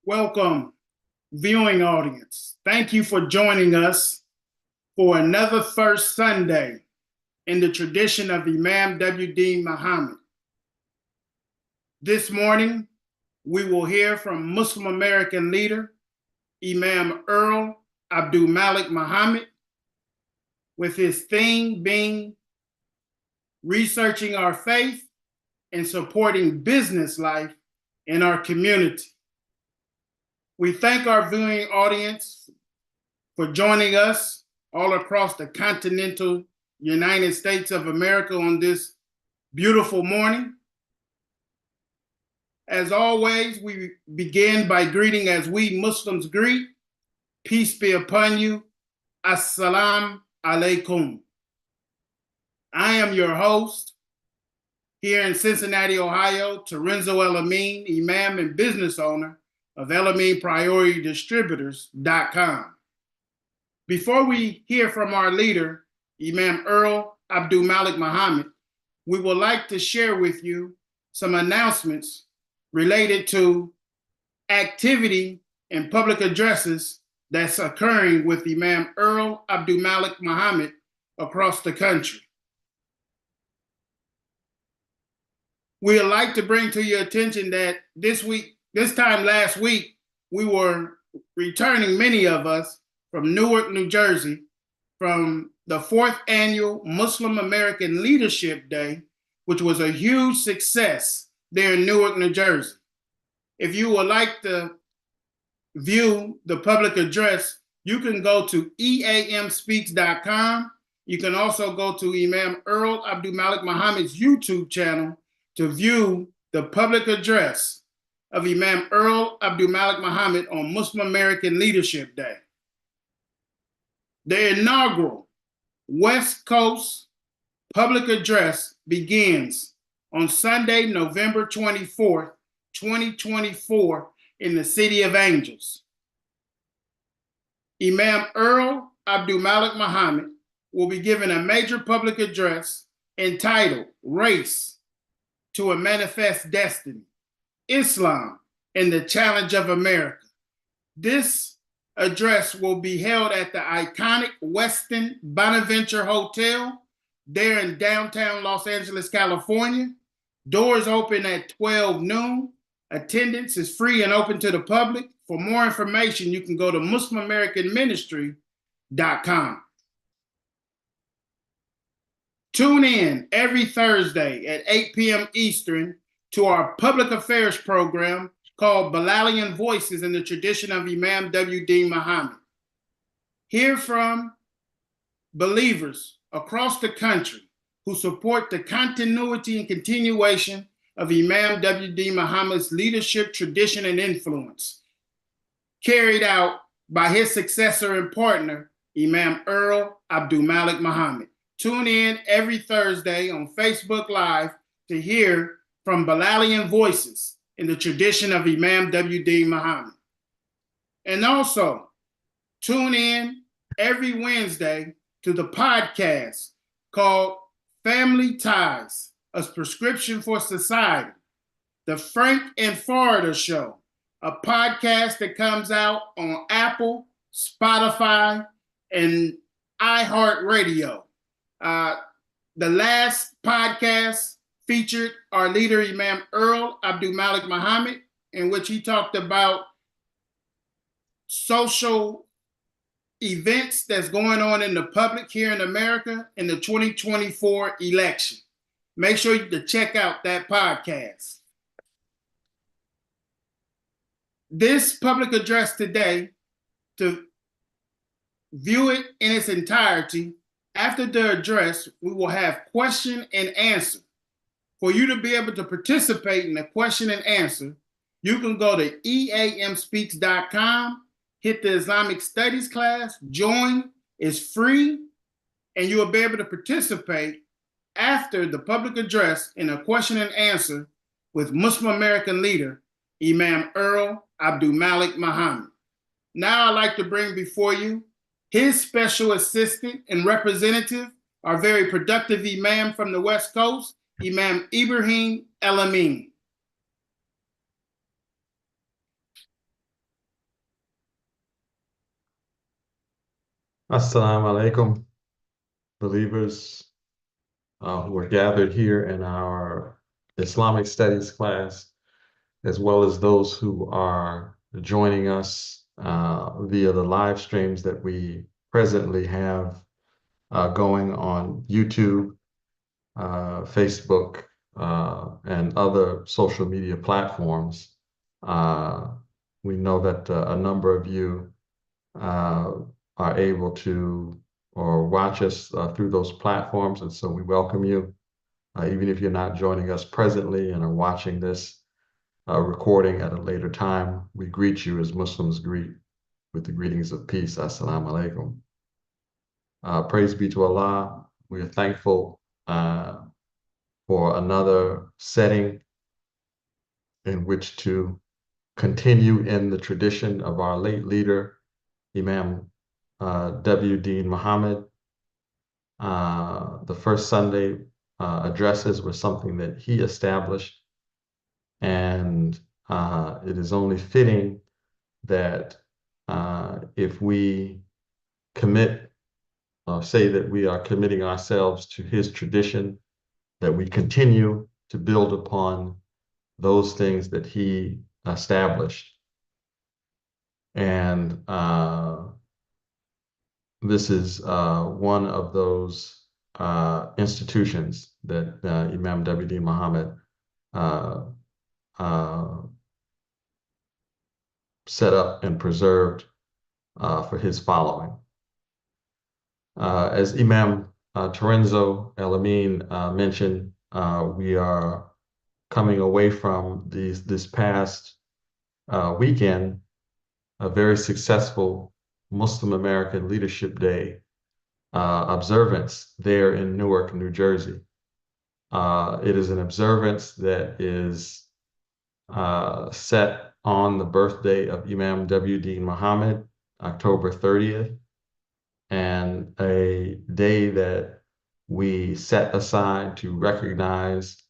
Welcome, viewing audience. Thank you for joining us for another First Sunday in the tradition of Imam W. Deen Mohammed. This morning, we will hear from Muslim American leader Imam Earl Abdulmalik Mohammed, with his theme being researching our faith and supporting business life in our community. We thank our viewing audience for joining us all across the continental United States of America on this beautiful morning. As always, we begin by greeting as we Muslims greet. Peace be upon you. Assalamu alaikum. I am your host here in Cincinnati, Ohio, Terenzo El Amin, Imam and business owner of El Amin Priority Distributors.com. Before we hear from our leader, Imam Earl Abdulmalik Mohammed, we would like to share with you some announcements related to activity and public addresses that's occurring with Imam Earl Abdulmalik Mohammed across the country. We would like to bring to your attention that this time last week, we were returning, many of us, from Newark, New Jersey, from the 4th annual Muslim American Leadership Day, which was a huge success there in Newark, New Jersey. If you would like to view the public address, you can go to eamspeaks.com. You can also go to Imam Earl Abdulmalik Mohammed's YouTube channel to view the public address of Imam Earl Abdulmalik Mohammed on Muslim American Leadership Day. The inaugural West Coast public address begins on Sunday, November 24th, 2024, in the City of Angels. Imam Earl Abdulmalik Mohammed will be giving a major public address entitled Race to a Manifest Destiny, Islam and the Challenge of America. This address will be held at the iconic Westin Bonaventure Hotel there in downtown Los Angeles, California. Doors open at 12 noon. Attendance is free and open to the public. For more information, you can go to MuslimAmericanMinistry.com. Tune in every Thursday at 8 p.m. Eastern to our public affairs program called Bilalian Voices in the tradition of Imam W. Deen Mohammed. Hear from believers across the country who support the continuity and continuation of Imam W. Deen Mohammed's leadership, tradition, and influence, carried out by his successor and partner, Imam Earl Abdulmalik Mohammed. Tune in every Thursday on Facebook Live to hear from Bilalian Voices in the tradition of Imam W. Deen Mohammed. And also, tune in every Wednesday to the podcast called Family Ties, a Prescription for Society, the Frank and Florida Show, a podcast that comes out on Apple, Spotify, and iHeartRadio. The last podcast featured our leader, Imam Earl Abdulmalik Mohammed, in which he talked about social events that's going on in the public here in America in the 2024 election. Make sure to check out that podcast. This public address today, to view it in its entirety, after the address, we will have question and answer. For you to be able to participate in the question and answer, you can go to eamspeaks.com, hit the Islamic Studies class, join, it's free, and you will be able to participate after the public address in a question and answer with Muslim American leader, Imam Earl Abdulmalik Mohammed. Now I'd like to bring before you his special assistant and representative, our very productive Imam from the West Coast, Imam Ibrahim El Amin. Assalamu alaikum, believers who are gathered here in our Islamic studies class, as well as those who are joining us via the live streams that we presently have going on YouTube, Facebook, and other social media platforms. Uh, we know that a number of you uh, are able to or watch us through those platforms. And so we welcome you, even if you're not joining us presently and are watching this recording at a later time. We greet you as Muslims greet with the greetings of peace. Assalamu alaikum. Praise be to Allah. We are thankful for another setting in which to continue in the tradition of our late leader, Imam W. Deen Mohammed. The first Sunday addresses were something that he established, and it is only fitting that if we commit or say that we are committing ourselves to his tradition, that we continue to build upon those things that he established. And this is one of those institutions that Imam W. Deen Mohammed uh, uh, set up and preserved for his following. As Imam Terenzo El Amin mentioned, we are coming away from this past weekend, a very successful Muslim American Leadership Day observance there in Newark, New Jersey. It is an observance that is set on the birthday of Imam W. Deen Mohammed, October 30th, and a day that we set aside to recognize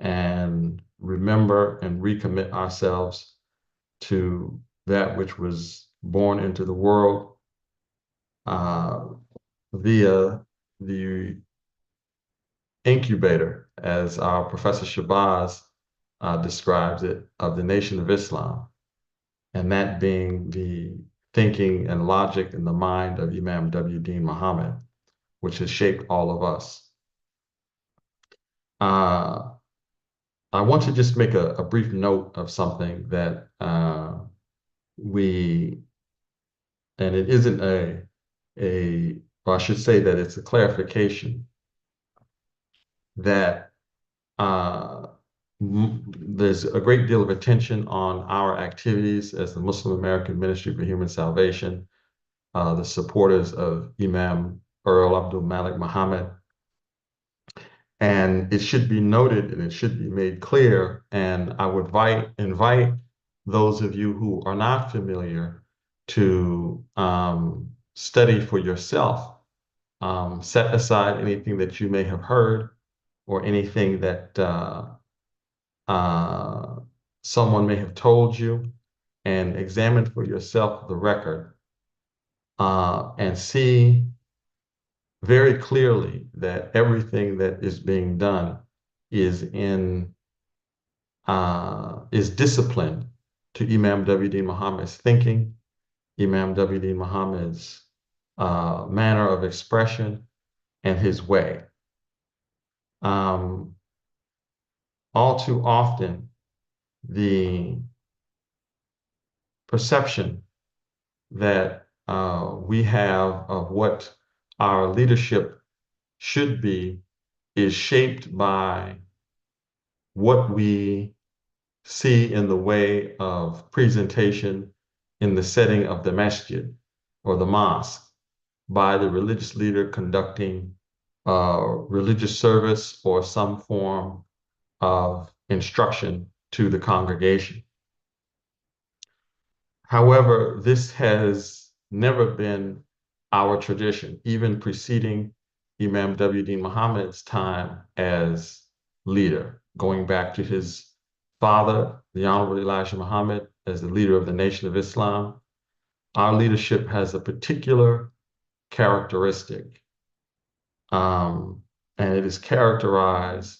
and remember and recommit ourselves to that which was born into the world via the incubator, as our Professor Shabazz describes it, of the Nation of Islam, and that being the thinking and logic in the mind of Imam W. Deen Mohammed, which has shaped all of us. I want to just make a brief note of something that and it isn't or I should say that it's a clarification that there's a great deal of attention on our activities as the Muslim American Ministry for Human Salvation, the supporters of Imam Earl Abdulmalik Mohammed. And it should be noted and it should be made clear, and I would invite those of you who are not familiar to study for yourself. Set aside anything that you may have heard or anything that someone may have told you, and examine for yourself the record and see very clearly that everything that is being done is disciplined to Imam W. Deen Mohammed's thinking, Imam W. Deen Mohammed's manner of expression, and his way. All too often, the perception that we have of what our leadership should be is shaped by what we see in the way of presentation in the setting of the masjid or the mosque by the religious leader conducting religious service or some form of instruction to the congregation. However, this has never been our tradition, even preceding Imam W. Deen Mohammed's time as leader, going back to his father, the Honorable Elijah Muhammad, as the leader of the Nation of Islam. Our leadership has a particular characteristic. And it is characterized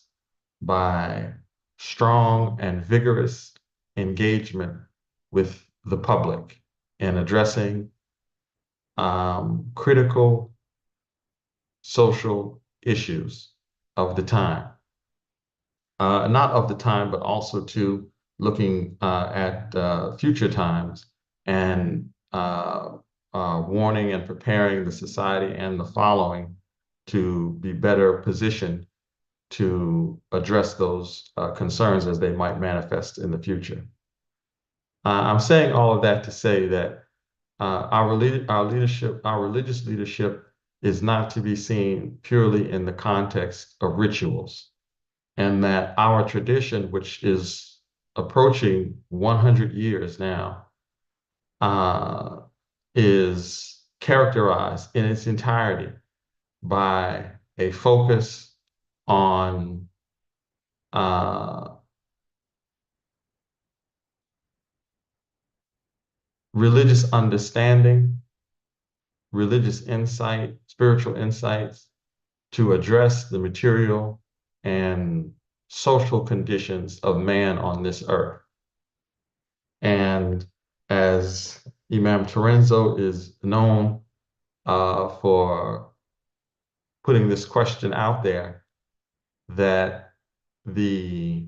by strong and vigorous engagement with the public in addressing critical social issues of the time. Not of the time, but also to looking at future times and warning and preparing the society and the following to be better positioned to address those concerns as they might manifest in the future. I'm saying all of that to say that our religious leadership is not to be seen purely in the context of rituals, and that our tradition, which is approaching 100 years now, is characterized in its entirety by a focus on religious understanding, religious insight, spiritual insights to address the material and social conditions of man on this earth. And as Imam Terenzo is known for putting this question out there, that the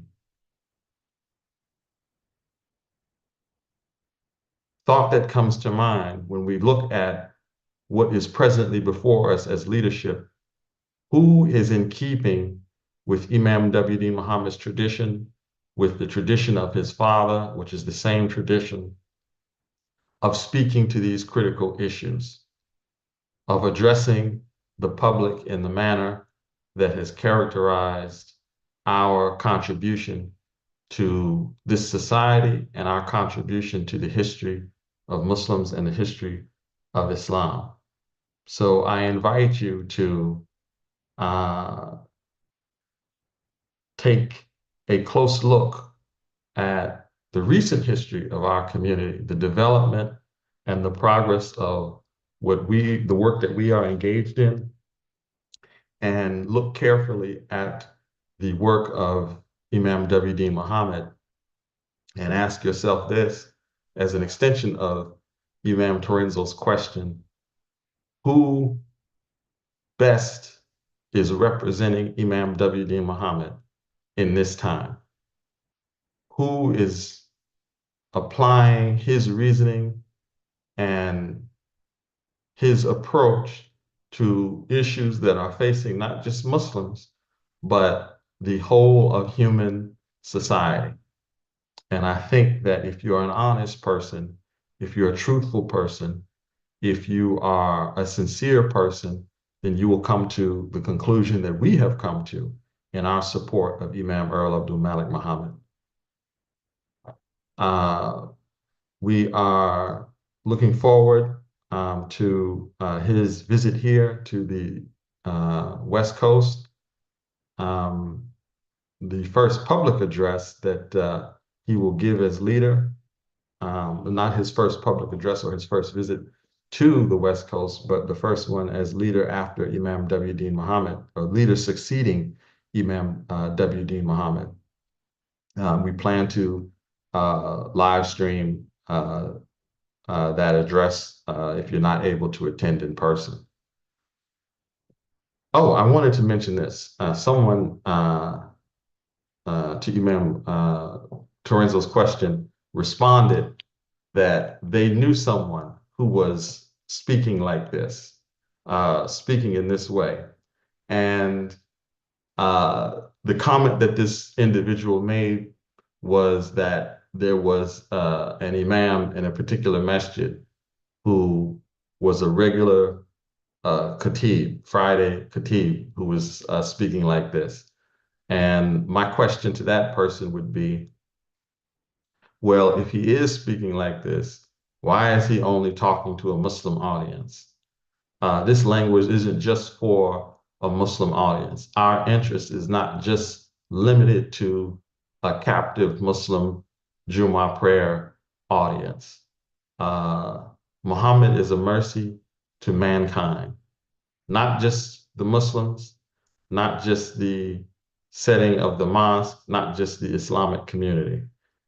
thought that comes to mind when we look at what is presently before us as leadership, who is in keeping with Imam W. Deen Mohammed's tradition, with the tradition of his father, which is the same tradition of speaking to these critical issues, of addressing the public in the manner that has characterized our contribution to this society and our contribution to the history of Muslims and the history of Islam. So I invite you to take a close look at the recent history of our community, the development and the progress of the work that we are engaged in, and look carefully at the work of Imam W. Deen Mohammed, and ask yourself this as an extension of Imam Terenzo's question: who best is representing Imam W. Deen Mohammed in this time? Who is applying his reasoning and his approach to issues that are facing not just Muslims, but the whole of human society? And I think that if you're an honest person, if you're a truthful person, if you are a sincere person, then you will come to the conclusion that we have come to in our support of Imam Earl Abdulmalik Mohammed. We are looking forward to his visit here to the West Coast. The first public address that he will give as leader, not his first public address or his first visit to the West Coast, but the first one as leader after Imam W. Deen Mohammed, or leader succeeding Imam W. Deen Mohammed. We plan to live stream that address if you're not able to attend in person. Oh, I wanted to mention this. Someone to Imam Terenzo's question responded that they knew someone who was speaking like this, speaking in this way. And the comment that this individual made was that there was an imam in a particular masjid who was a regular khatib, Friday khatib, who was speaking like this. And my question to that person would be, well, if he is speaking like this, why is he only talking to a Muslim audience? This language isn't just for a Muslim audience. Our interest is not just limited to a captive Muslim Jummah prayer audience. Muhammad is a mercy to mankind, not just the Muslims, not just the setting of the mosque, not just the Islamic community.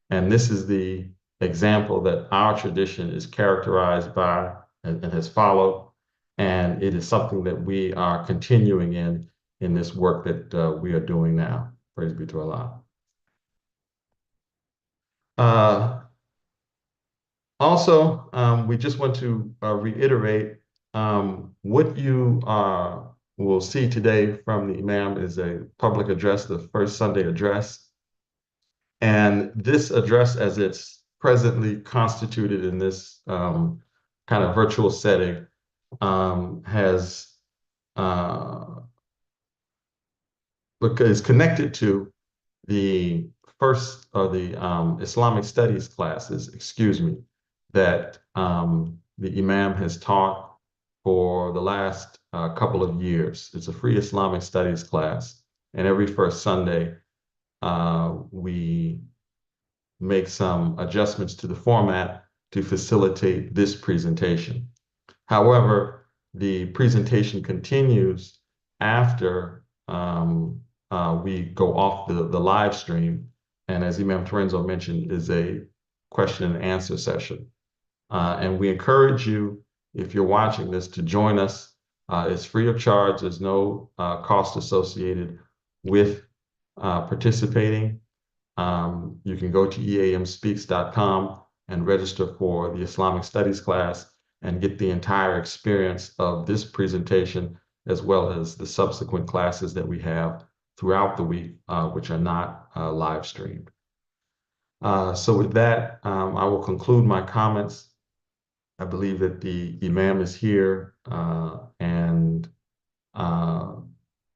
And this is the example that our tradition is characterized by and has followed. And it is something that we are continuing in this work that we are doing now. Praise be to Allah. Also, we just want to reiterate what you will see today from the Imam is a public address, the first Sunday address. And this address, as it's presently constituted in this kind of virtual setting, is connected to the first or the Islamic studies classes, excuse me, that the Imam has taught for the last couple of years. It's a free Islamic studies class, and every first Sunday we make some adjustments to the format to facilitate this presentation. However, the presentation continues after we go off the live stream, and as Imam Terenzo mentioned, is a question and answer session. And we encourage you, if you're watching this, to join us. It's free of charge. There's no cost associated with participating. You can go to eamspeaks.com and register for the Islamic Studies class and get the entire experience of this presentation, as well as the subsequent classes that we have throughout the week, which are not live streamed. So with that, I will conclude my comments. I believe that the Imam is here and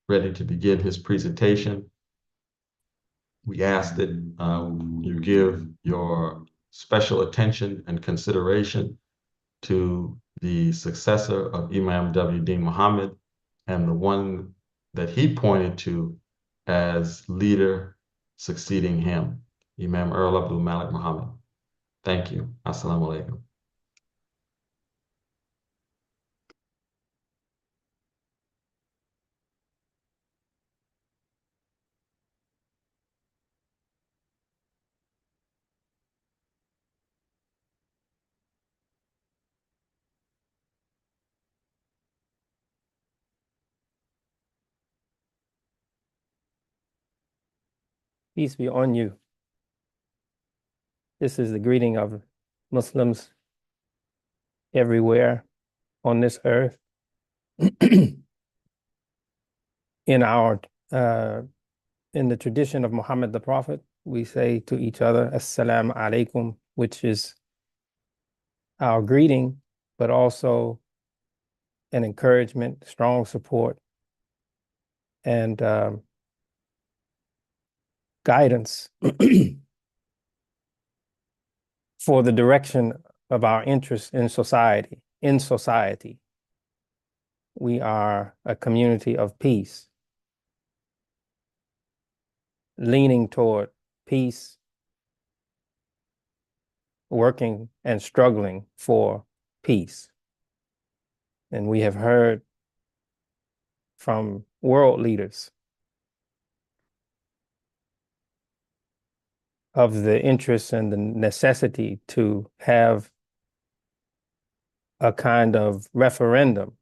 ready to begin his presentation. We ask that you give your special attention and consideration to the successor of Imam W. Deen Mohammed and the one that he pointed to as leader succeeding him, Imam Earl Abdulmalik Mohammed. Thank you. Assalamu alaikum. Peace be on you. This is the greeting of Muslims everywhere on this earth. In the tradition of Muhammad the Prophet, we say to each other, Assalamu alaikum, which is our greeting, but also an encouragement, strong support, and guidance for the direction of our interests in society. We are a community of peace, leaning toward peace, working and struggling for peace. And we have heard from world leaders of the interest and the necessity to have a kind of referendum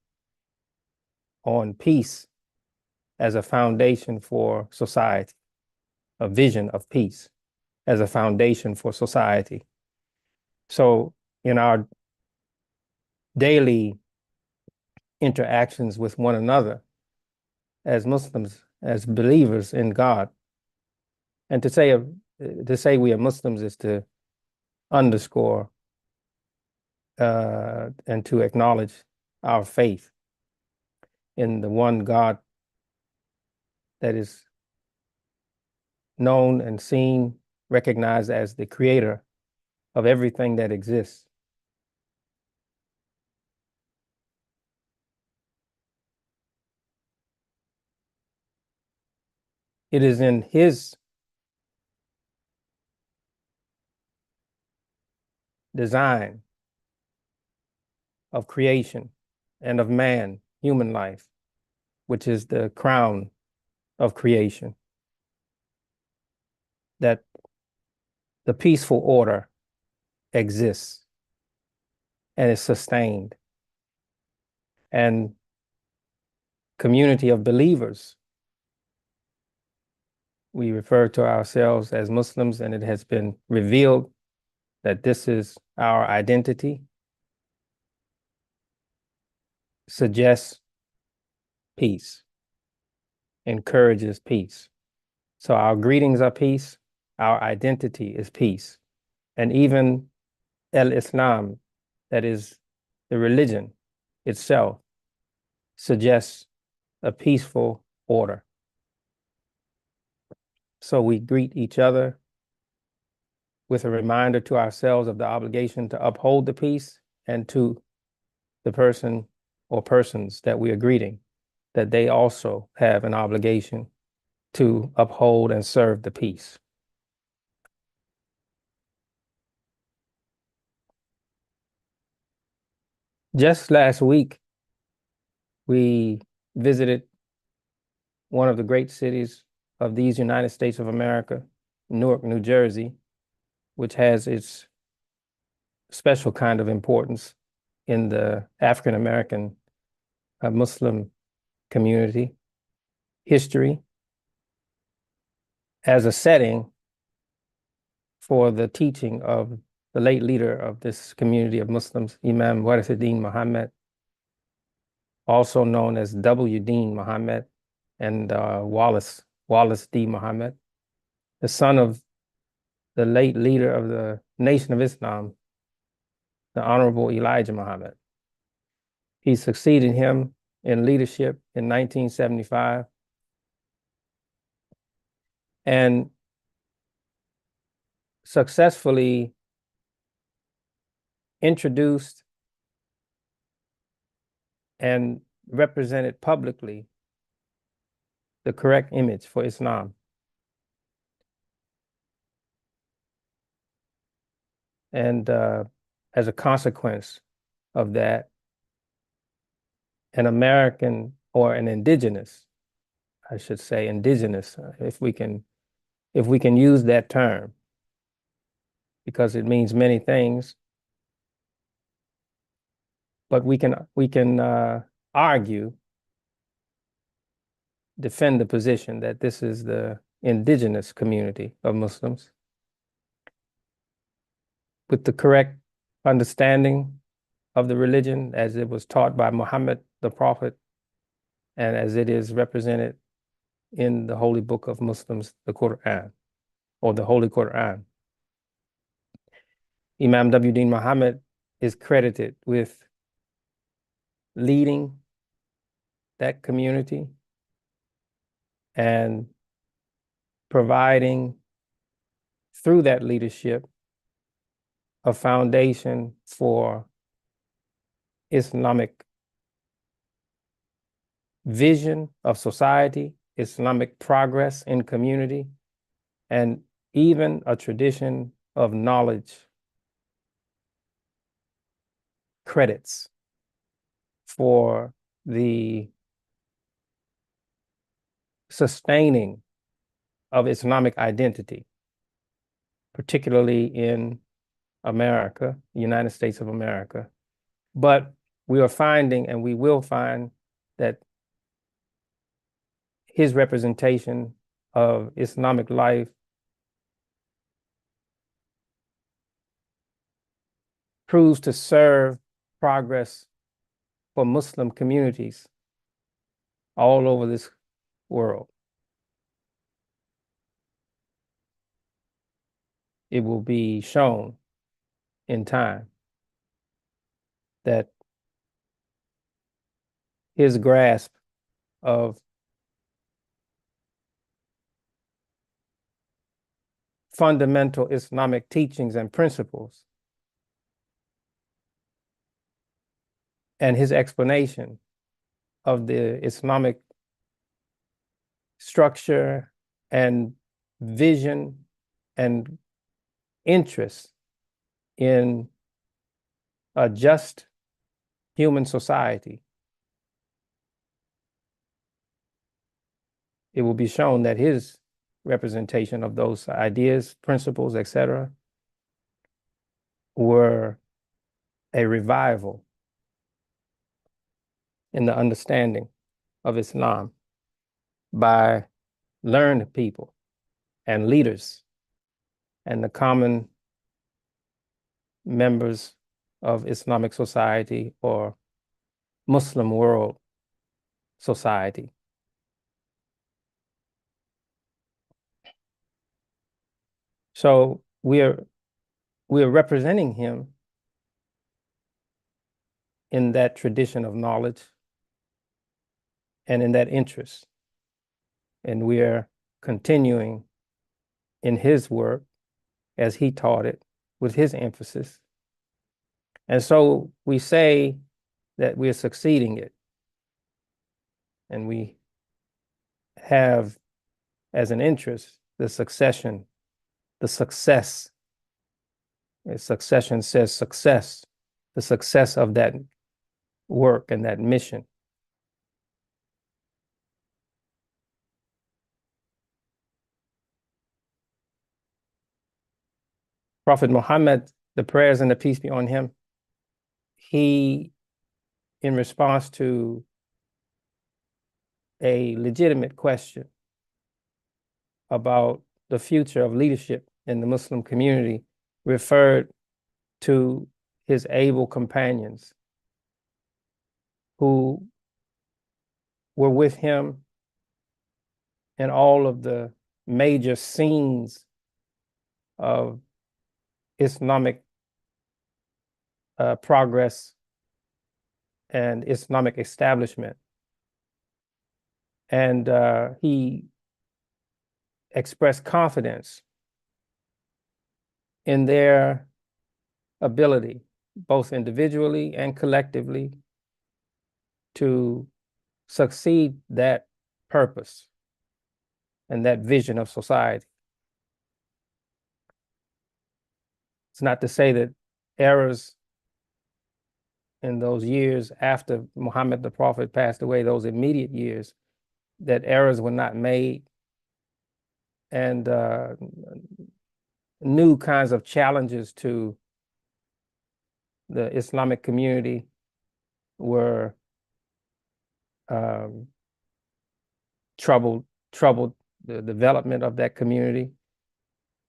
on peace as a foundation for society, a vision of peace as a foundation for society. So in our daily interactions with one another as Muslims, as believers in God, and to say we are Muslims is to underscore and to acknowledge our faith in the one God that is known and seen, recognized as the creator of everything that exists. It is in his design of creation and of man, human life, which is the crown of creation, that the peaceful order exists and is sustained. And community of believers, we refer to ourselves as Muslims, and it has been revealed that this is our identity, suggests peace, encourages peace. So our greetings are peace, our identity is peace. And even Islam, that is the religion itself, suggests a peaceful order. So we greet each other with a reminder to ourselves of the obligation to uphold the peace, and to the person or persons that we are greeting, that they also have an obligation to uphold and serve the peace. Just last week, we visited one of the great cities of these United States of America, Newark, New Jersey, which has its special kind of importance in the African American Muslim community history, as a setting for the teaching of the late leader of this community of Muslims, Imam Deen Mohammed, also known as W. Deen Mohammed, and Wallace D. Mohammed, the son of the late leader of the Nation of Islam, the Honorable Elijah Muhammad. He succeeded him in leadership in 1975, and successfully introduced and represented publicly the correct image for Islam. And as a consequence of that, an American, or an indigenous, I should say indigenous, if we can use that term, because it means many things, but we can argue, defend the position that this is the indigenous community of Muslims with the correct understanding of the religion as it was taught by Muhammad the Prophet, and as it is represented in the holy book of Muslims, the Quran, or the Holy Quran. Imam W. Deen Mohammed is credited with leading that community and providing, through that leadership, a foundation for Islamic vision of society, Islamic progress in community, and even a tradition of knowledge credits for the sustaining of Islamic identity, particularly in America, United States of America. But we are finding, and we will find, that his representation of Islamic life proves to serve progress for Muslim communities all over this world. It will be shown in time that his grasp of fundamental Islamic teachings and principles, and his explanation of the Islamic structure and vision and interest in a just human society it will be shown that his representation of those ideas, principles, etc., were a revival in the understanding of Islam by learned people and leaders and the common members of Islamic society or Muslim world society. So we're representing him in that tradition of knowledge and in that interest. And we are continuing in his work as he taught it with his emphasis. And so we say that we're succeeding it. And we have as an interest the succession, the success. Succession says success, the success of that work and that mission. Prophet Muhammad, the prayers and the peace be on him, he, in response to a legitimate question about the future of leadership in the Muslim community, referred to his able companions who were with him in all of the major scenes of Islamic progress and Islamic establishment. And he expressed confidence in their ability, both individually and collectively, to succeed that purpose and that vision of society. It's not to say that errors in those years after Muhammad the Prophet passed away, those immediate years, that errors were not made and new kinds of challenges to the Islamic community were troubled the development of that community.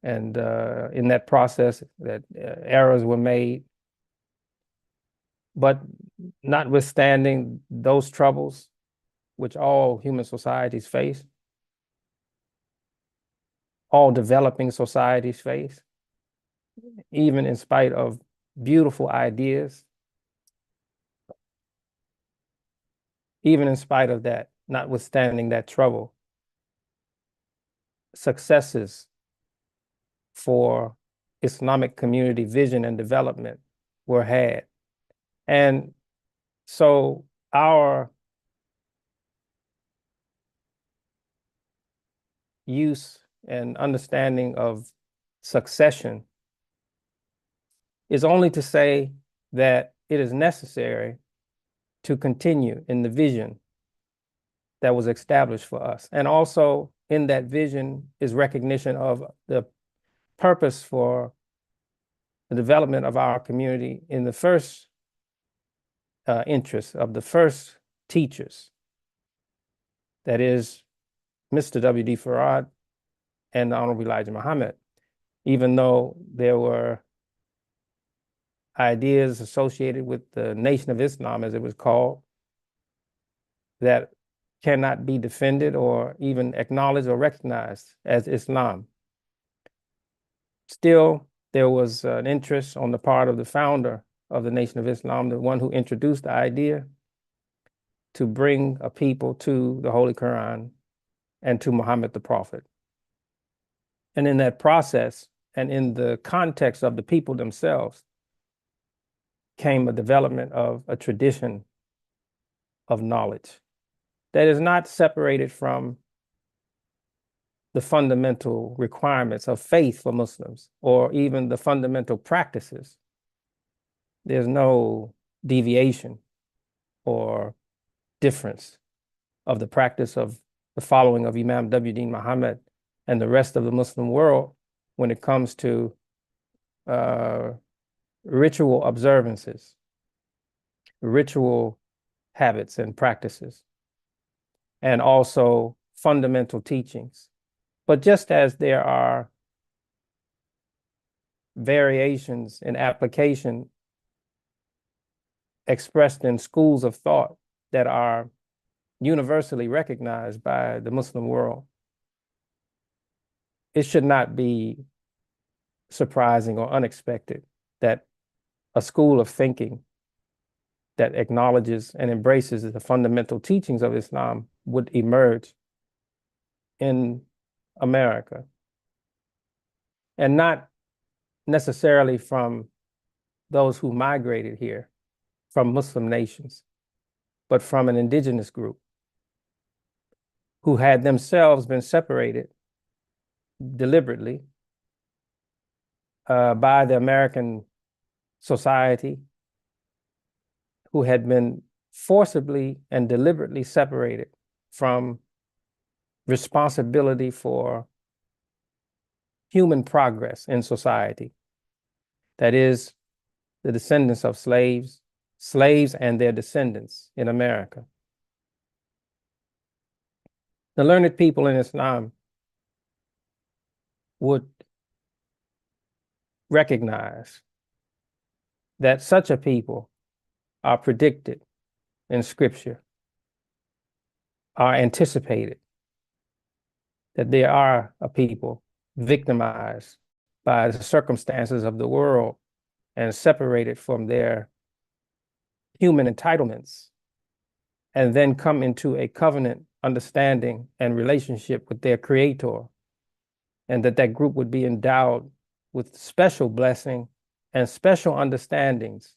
And in that process, that errors were made. But notwithstanding those troubles, which all human societies face, all developing societies face, even in spite of beautiful ideas, even in spite of that, notwithstanding that trouble, successes for Islamic community vision and development were had. And so our use and understanding of succession is only to say that it is necessary to continue in the vision that was established for us. And also in that vision is recognition of the purpose for the development of our community in the first interest of the first teachers, that is Mr. W.D. Farad and the Honorable Elijah Muhammad, even though there were ideas associated with the Nation of Islam, as it was called, that cannot be defended or even acknowledged or recognized as Islam. Still, there was an interest on the part of the founder of the Nation of Islam, the one who introduced the idea, to bring a people to the Holy Quran and to Muhammad the Prophet. And in that process, and in the context of the people themselves, came a development of a tradition of knowledge that is not separated from the fundamental requirements of faith for Muslims, or even the fundamental practices. There's no deviation or difference of the practice of the following of Imam W. Deen Mohammed and the rest of the Muslim world when it comes to ritual observances, ritual habits and practices, and also fundamental teachings. But just as there are variations in application expressed in schools of thought that are universally recognized by the Muslim world, it should not be surprising or unexpected that a school of thinking that acknowledges and embraces the fundamental teachings of Islam would emerge in America, and not necessarily from those who migrated here from Muslim nations, but from an indigenous group who had themselves been separated deliberately by the American society, who had been forcibly and deliberately separated from responsibility for human progress in society. That is, the descendants of slaves and their descendants in America. The learned people in Islam would recognize that such a people are predicted in Scripture, are anticipated, that they are a people victimized by the circumstances of the world and separated from their human entitlements, and then come into a covenant understanding and relationship with their Creator, and that group would be endowed with special blessing and special understandings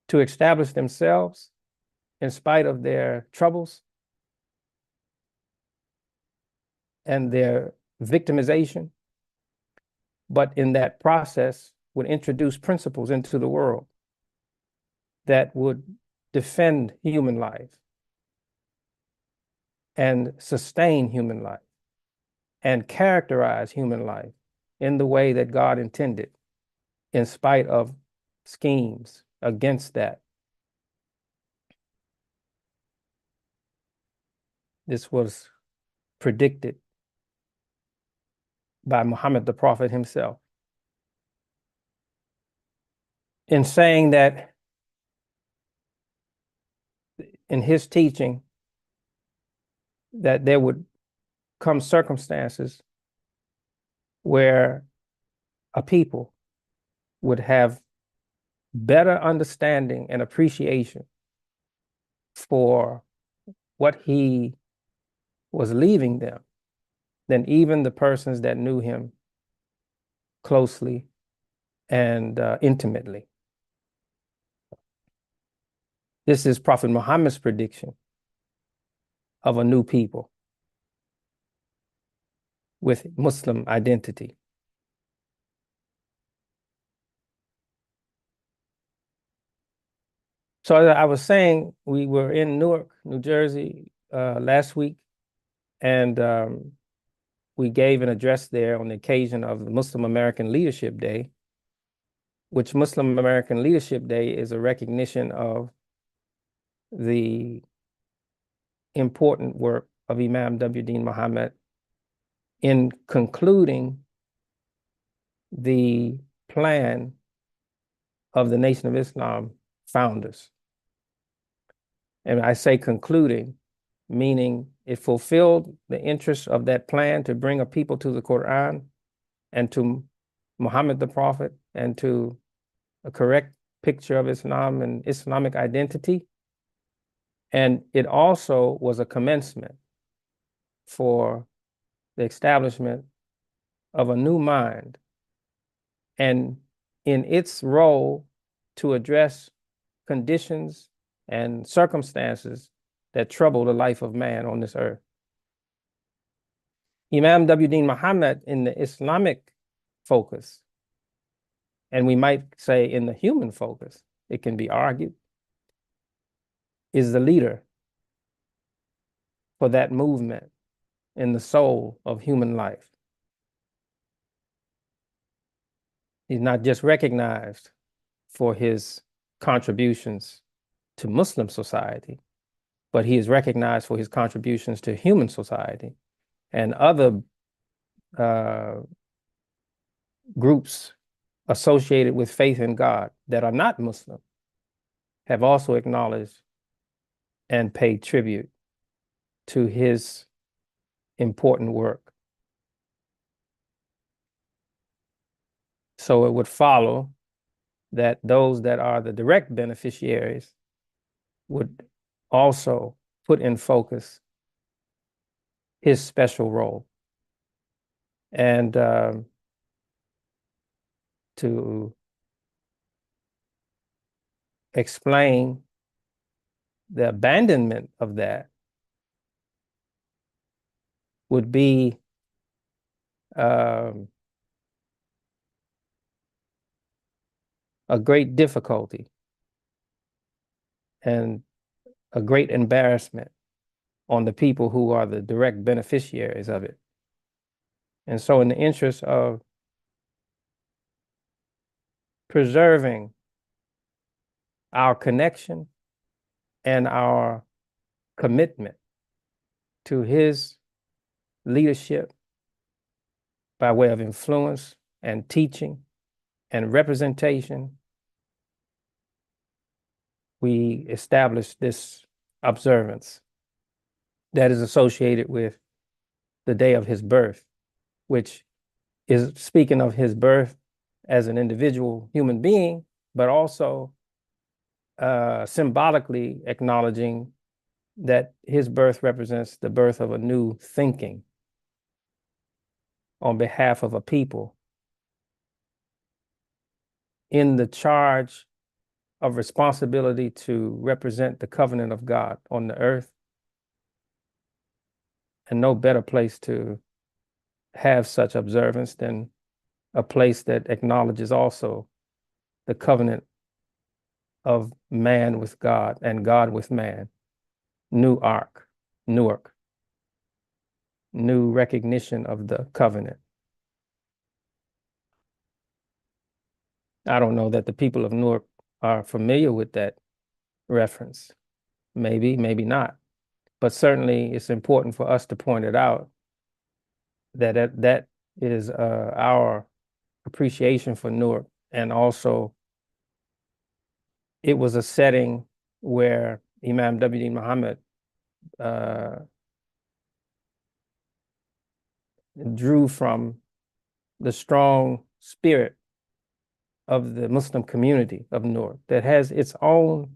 to establish themselves in spite of their troubles and their victimization, but in that process would introduce principles into the world that would defend human life and sustain human life and characterize human life in the way that God intended, in spite of schemes against that. This was predicted by Muhammad the Prophet himself, in saying that in his teaching that there would come circumstances where a people would have better understanding and appreciation for what he was leaving them than even the persons that knew him closely and intimately. This is Prophet Muhammad's prediction of a new people with Muslim identity. So as I was saying, we were in Newark, New Jersey last week, and we gave an address there on the occasion of the Muslim American Leadership Day, which Muslim American Leadership Day is a recognition of the important work of Imam W. Deen Mohammed in concluding the plan of the Nation of Islam founders. And I say concluding, meaning it fulfilled the interests of that plan to bring a people to the Quran and to Muhammad the Prophet and to a correct picture of Islam and Islamic identity. And it also was a commencement for the establishment of a new mind, and in its role to address conditions and circumstances that trouble the life of man on this earth. Imam W. Deen Mohammed, in the Islamic focus, and we might say in the human focus, it can be argued, is the leader for that movement in the soul of human life. He's not just recognized for his contributions to Muslim society, but he is recognized for his contributions to human society. And other groups associated with faith in God that are not Muslim have also acknowledged and paid tribute to his important work. So it would follow that those that are the direct beneficiaries would also put in focus his special role. And to explain the abandonment of that would be a great difficulty and a great embarrassment on the people who are the direct beneficiaries of it. And so in the interest of preserving our connection and our commitment to his leadership by way of influence and teaching and representation, we established this observance that is associated with the day of his birth, which is speaking of his birth as an individual human being, but also symbolically acknowledging that his birth represents the birth of a new thinking on behalf of a people in the charge of responsibility to represent the covenant of God on the earth. And no better place to have such observance than a place that acknowledges also the covenant of man with God and God with man. Newark, new recognition of the covenant. I don't know that the people of Newark are familiar with that reference. Maybe, maybe not. But certainly it's important for us to point it out that that is our appreciation for Newark. And also it was a setting where Imam W. Deen Mohammed drew from the strong spirit of the Muslim community of Newark that has its own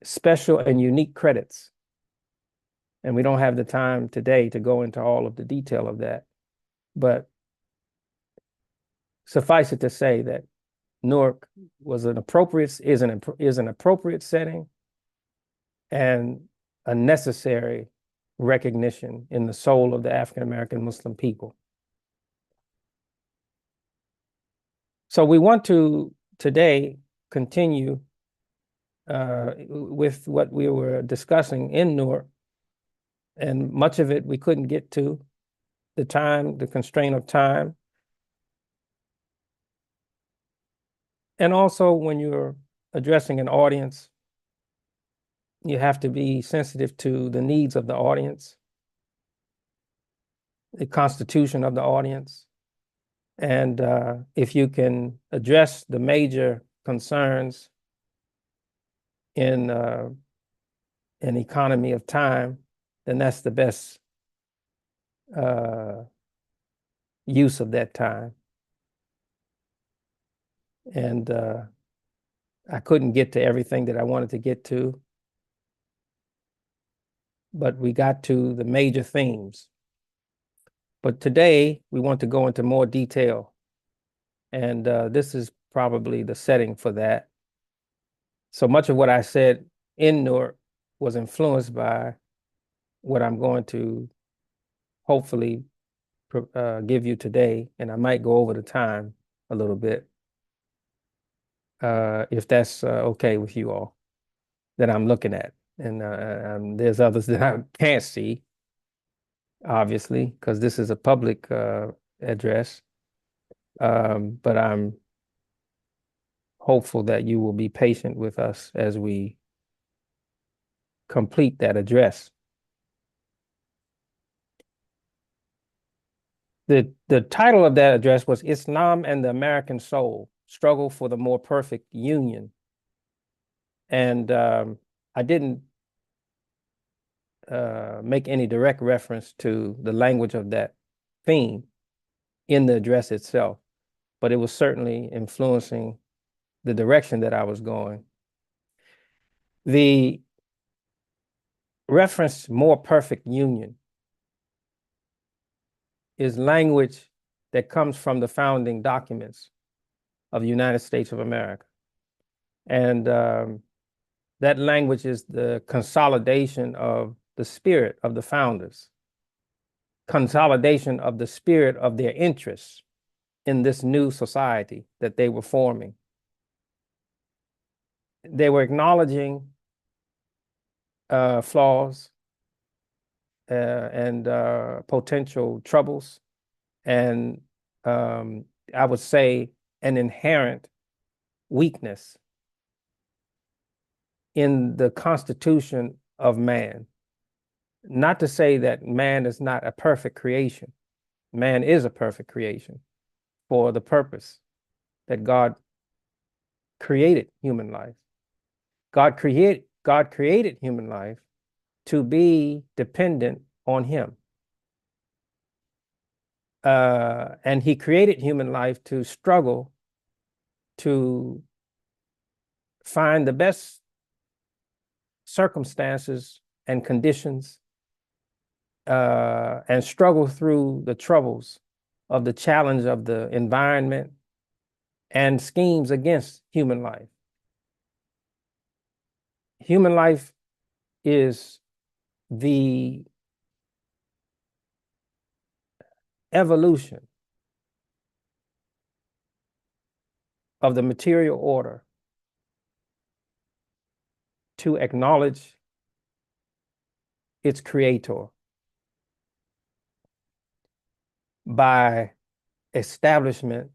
special and unique credits. And we don't have the time today to go into all of the detail of that. But suffice it to say that Newark was an appropriate, is an appropriate setting and a necessary recognition in the soul of the African-American Muslim people. So we want to today continue with what we were discussing in Newark, and much of it we couldn't get to, the constraint of time. And also when you're addressing an audience, you have to be sensitive to the needs of the audience, the constitution of the audience. And if you can address the major concerns in an economy of time, then that's the best use of that time. And I couldn't get to everything that I wanted to get to, but we got to the major themes. But today we want to go into more detail, and this is probably the setting for that. So much of what I said in Newark was influenced by what I'm going to hopefully give you today, and I might go over the time a little bit, if that's okay with you all, that I'm looking at. and there's others that I can't see, obviously, because this is a public address. But I'm hopeful that you will be patient with us as we complete that address. The title of that address was Islam and the American Soul, Struggle for the More Perfect Union. And I didn't make any direct reference to the language of that theme in the address itself, but it was certainly influencing the direction that I was going. The reference more perfect union is language that comes from the founding documents of the United States of America. And that language is the consolidation of the spirit of the founders, consolidation of the spirit of their interests in this new society that they were forming. They were acknowledging flaws and potential troubles, and I would say an inherent weakness in the constitution of man. Not to say that man is not a perfect creation. Man is a perfect creation for the purpose that God created human life. God created human life to be dependent on him. And he created human life to struggle to find the best circumstances and conditions and struggle through the troubles of the challenge of the environment and schemes against human life. Human life is the evolution of the material order to acknowledge its creator by establishment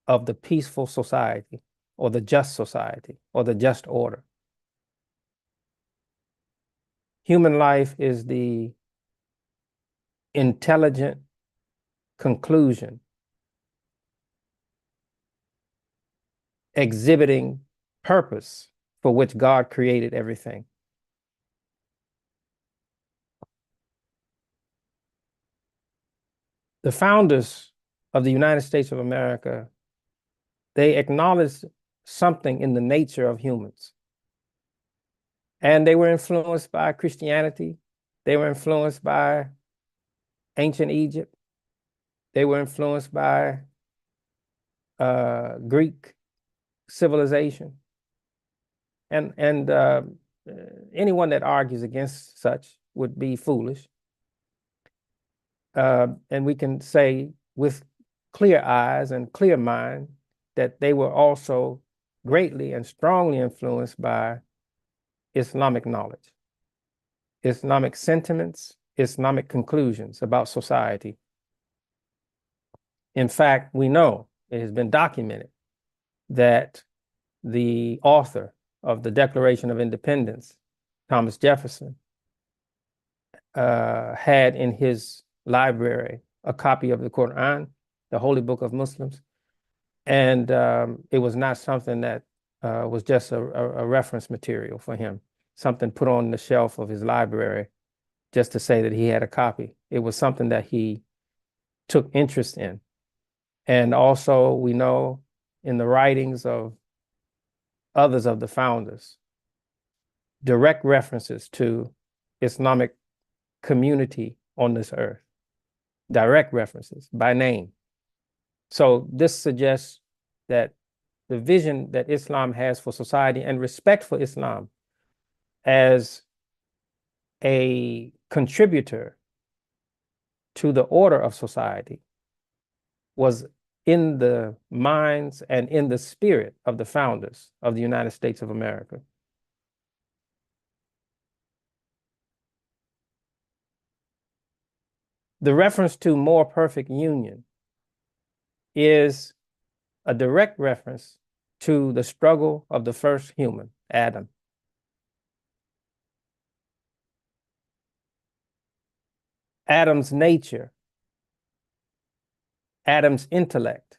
of the peaceful society or the just society or the just order. Human life is the intelligent conclusion exhibiting purpose for which God created everything. The founders of the United States of America, they acknowledged something in the nature of humans. And they were influenced by Christianity. They were influenced by ancient Egypt. They were influenced by Greek civilization. And anyone that argues against such would be foolish. And we can say with clear eyes and clear mind that they were also greatly and strongly influenced by Islamic knowledge, Islamic sentiments, Islamic conclusions about society. In fact, we know, it has been documented, that the author of the Declaration of Independence, Thomas Jefferson, had in his library a copy of the Quran, the holy book of Muslims. And it was not something that was just a reference material for him, something put on the shelf of his library just to say that he had a copy. It was something that he took interest in. And also we know in the writings of others of the founders, direct references to Islamic community on this earth, direct references by name. So this suggests that the vision that Islam has for society and respect for Islam as a contributor to the order of society was in the minds and in the spirit of the founders of the United States of America. The reference to more perfect union is a direct reference to the struggle of the first human, Adam. Adam's nature, Adam's intellect,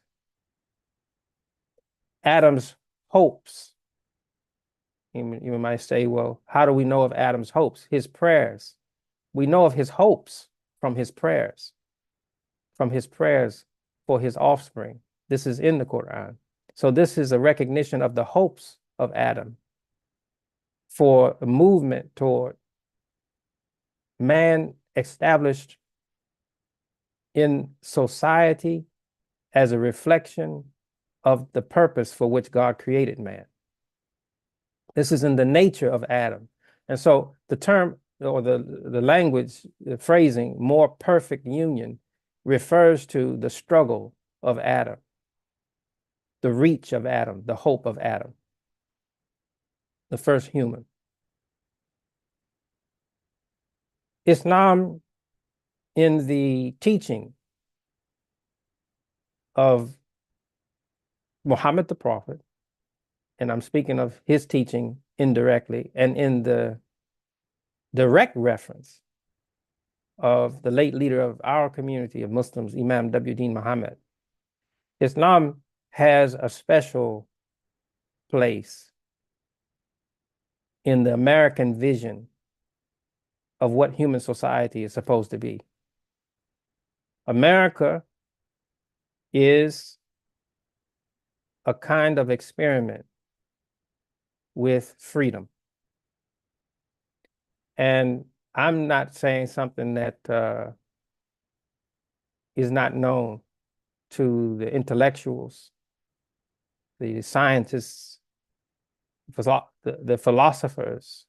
Adam's hopes. You might say, well, how do we know of Adam's hopes? His prayers. We know of his hopes from his prayers for his offspring. This is in the Quran. So this is a recognition of the hopes of Adam for a movement toward man established in society as a reflection of the purpose for which God created man. This is in the nature of Adam. And so the term or the language, the phrasing, more perfect union, refers to the struggle of Adam, the reach of Adam, the hope of Adam, the first human. Islam, in the teaching of Muhammad the Prophet, and I'm speaking of his teaching indirectly, and in the direct reference of the late leader of our community of Muslims, Imam W. Deen Mohammed, Islam has a special place in the American vision of what human society is supposed to be. America is a kind of experiment with freedom. And I'm not saying something that is not known to the intellectuals, the scientists, the philosophers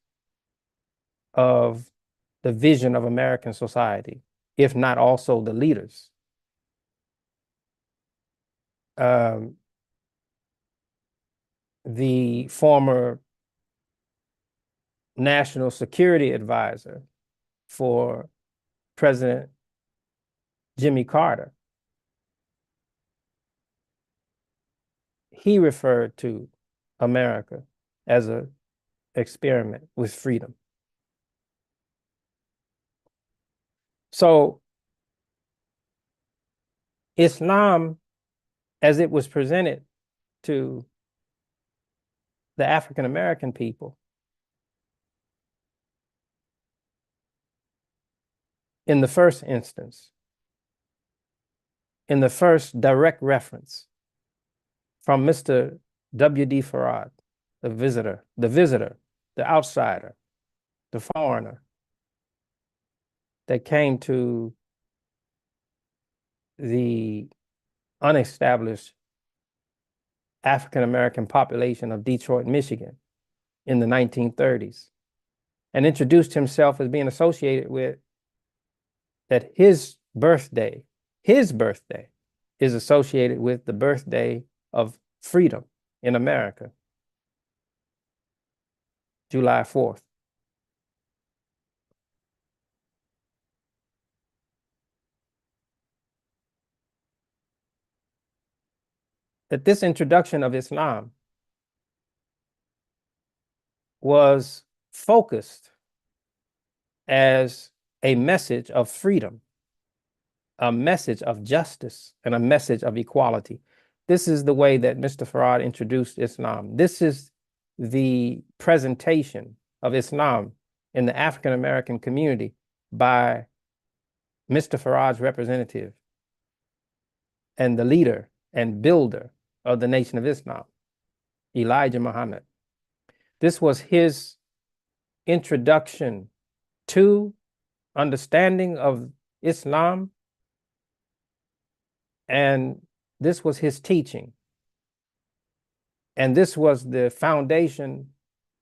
of the vision of American society, if not also the leaders. The former national security advisor for President Jimmy Carter, he referred to America as an experiment with freedom. So Islam, as it was presented to the African American people, in the first instance, in the first direct reference from Mr. W.D. Farad, the visitor, the outsider, the foreigner that came to the unestablished African American population of Detroit, Michigan in the 1930s, and introduced himself as being associated with that his birthday is associated with the birthday of freedom in America, July 4th. That this introduction of Islam was focused as a message of freedom, a message of justice, and a message of equality. This is the way that Mr. Farad introduced Islam. This is the presentation of Islam in the African American community by Mr. Farad's representative and the leader and builder of the Nation of Islam, Elijah Muhammad. This was his introduction to understanding of Islam, and this was his teaching. And this was the foundation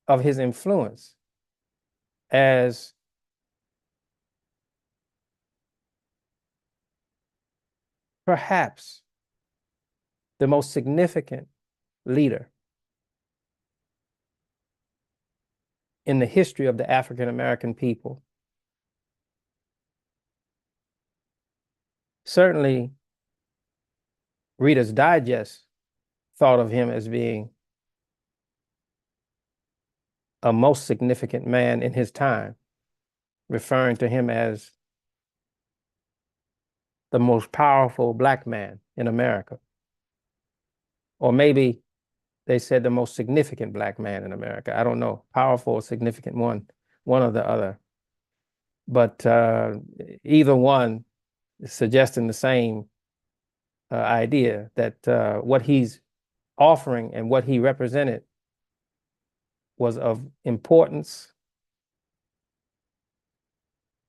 of his influence as perhaps the most significant leader in the history of the African American people. Certainly, Reader's Digest thought of him as being a most significant man in his time, referring to him as the most powerful Black man in America. Or maybe they said the most significant Black man in America. I don't know, powerful or significant, one or the other. But either one is suggesting the same idea that what he's offering and what he represented was of importance,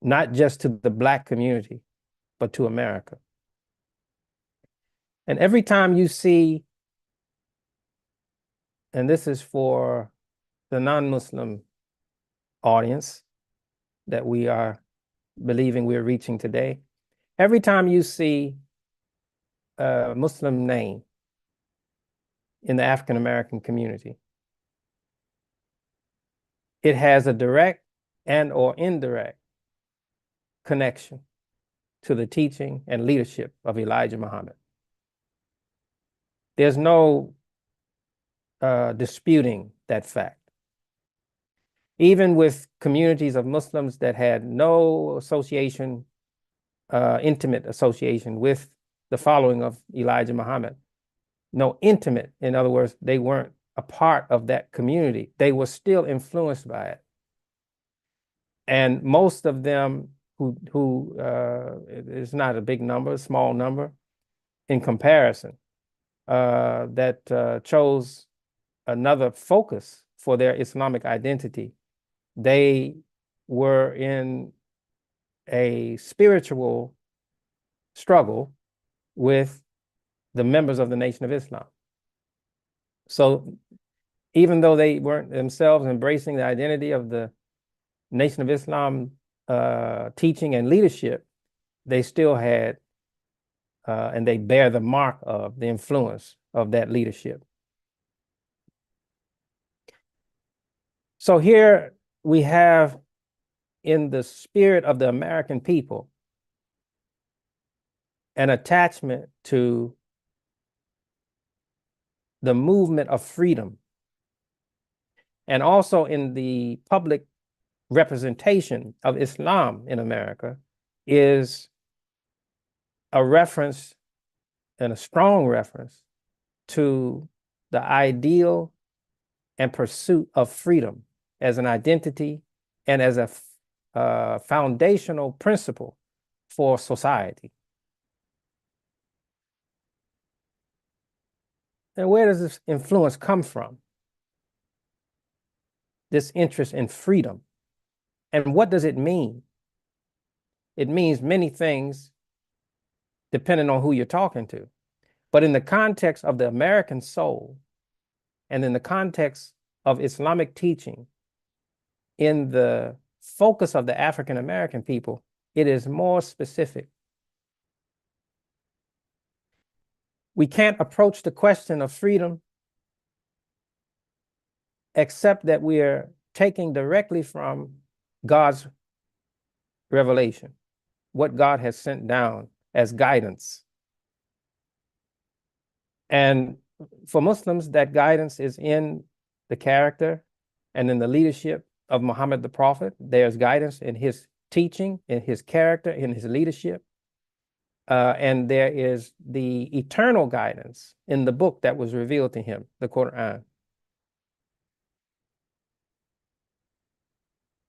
not just to the Black community, but to America. And every time you see, and this is for the non-Muslim audience that we are believing we're reaching today, every time you see a Muslim name in the African-American community, it has a direct and or indirect connection to the teaching and leadership of Elijah Muhammad. There's no disputing that fact. Even with communities of Muslims that had no association, intimate association with the following of Elijah Muhammad, no intimate, in other words, they weren't a part of that community, they were still influenced by it. And most of them who it's not a big number, a small number in comparison, that chose another focus for their Islamic identity, they were in a spiritual struggle with the members of the Nation of Islam. So even though they weren't themselves embracing the identity of the Nation of Islam teaching and leadership, they still had and they bear the mark of the influence of that leadership. So here we have, in the spirit of the American people, an attachment to the movement of freedom, and also in the public representation of Islam in America is a reference, and a strong reference, to the ideal and pursuit of freedom as an identity and as a foundational principle for society. And where does this influence come from? This interest in freedom. And what does it mean? It means many things depending on who you're talking to. But in the context of the American soul, and in the context of Islamic teaching, in the focus of the African American people, it is more specific. We can't approach the question of freedom except that we are taking directly from God's revelation, what God has sent down as guidance. And for Muslims, that guidance is in the character and in the leadership of Muhammad the Prophet. There's guidance in his teaching, in his character, in his leadership. And there is the eternal guidance in the book that was revealed to him, the Quran.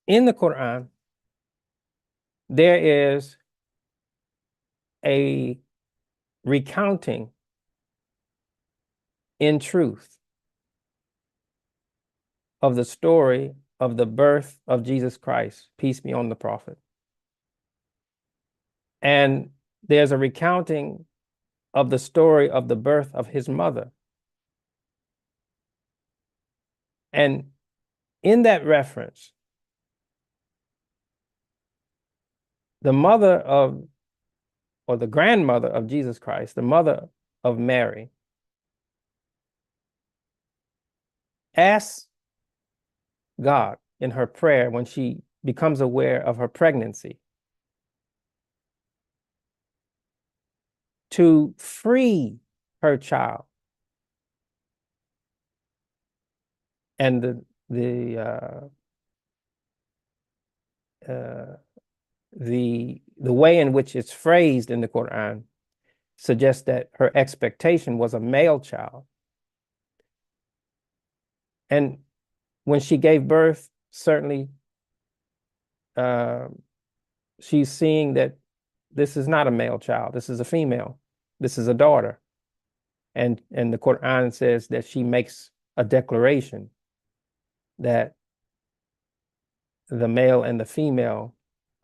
In the Quran, there is a recounting in truth of the story of the birth of Jesus Christ, peace be on the Prophet. And there's a recounting of the story of the birth of his mother. And in that reference, the mother of, or the grandmother of Jesus Christ, the mother of Mary, asks God in her prayer when she becomes aware of her pregnancy, to free her child. And the way in which it's phrased in the Quran suggests that her expectation was a male child. And when she gave birth, certainly she's seeing that this is not a male child, this is a female, this is a daughter. And the Quran says that she makes a declaration that the male and the female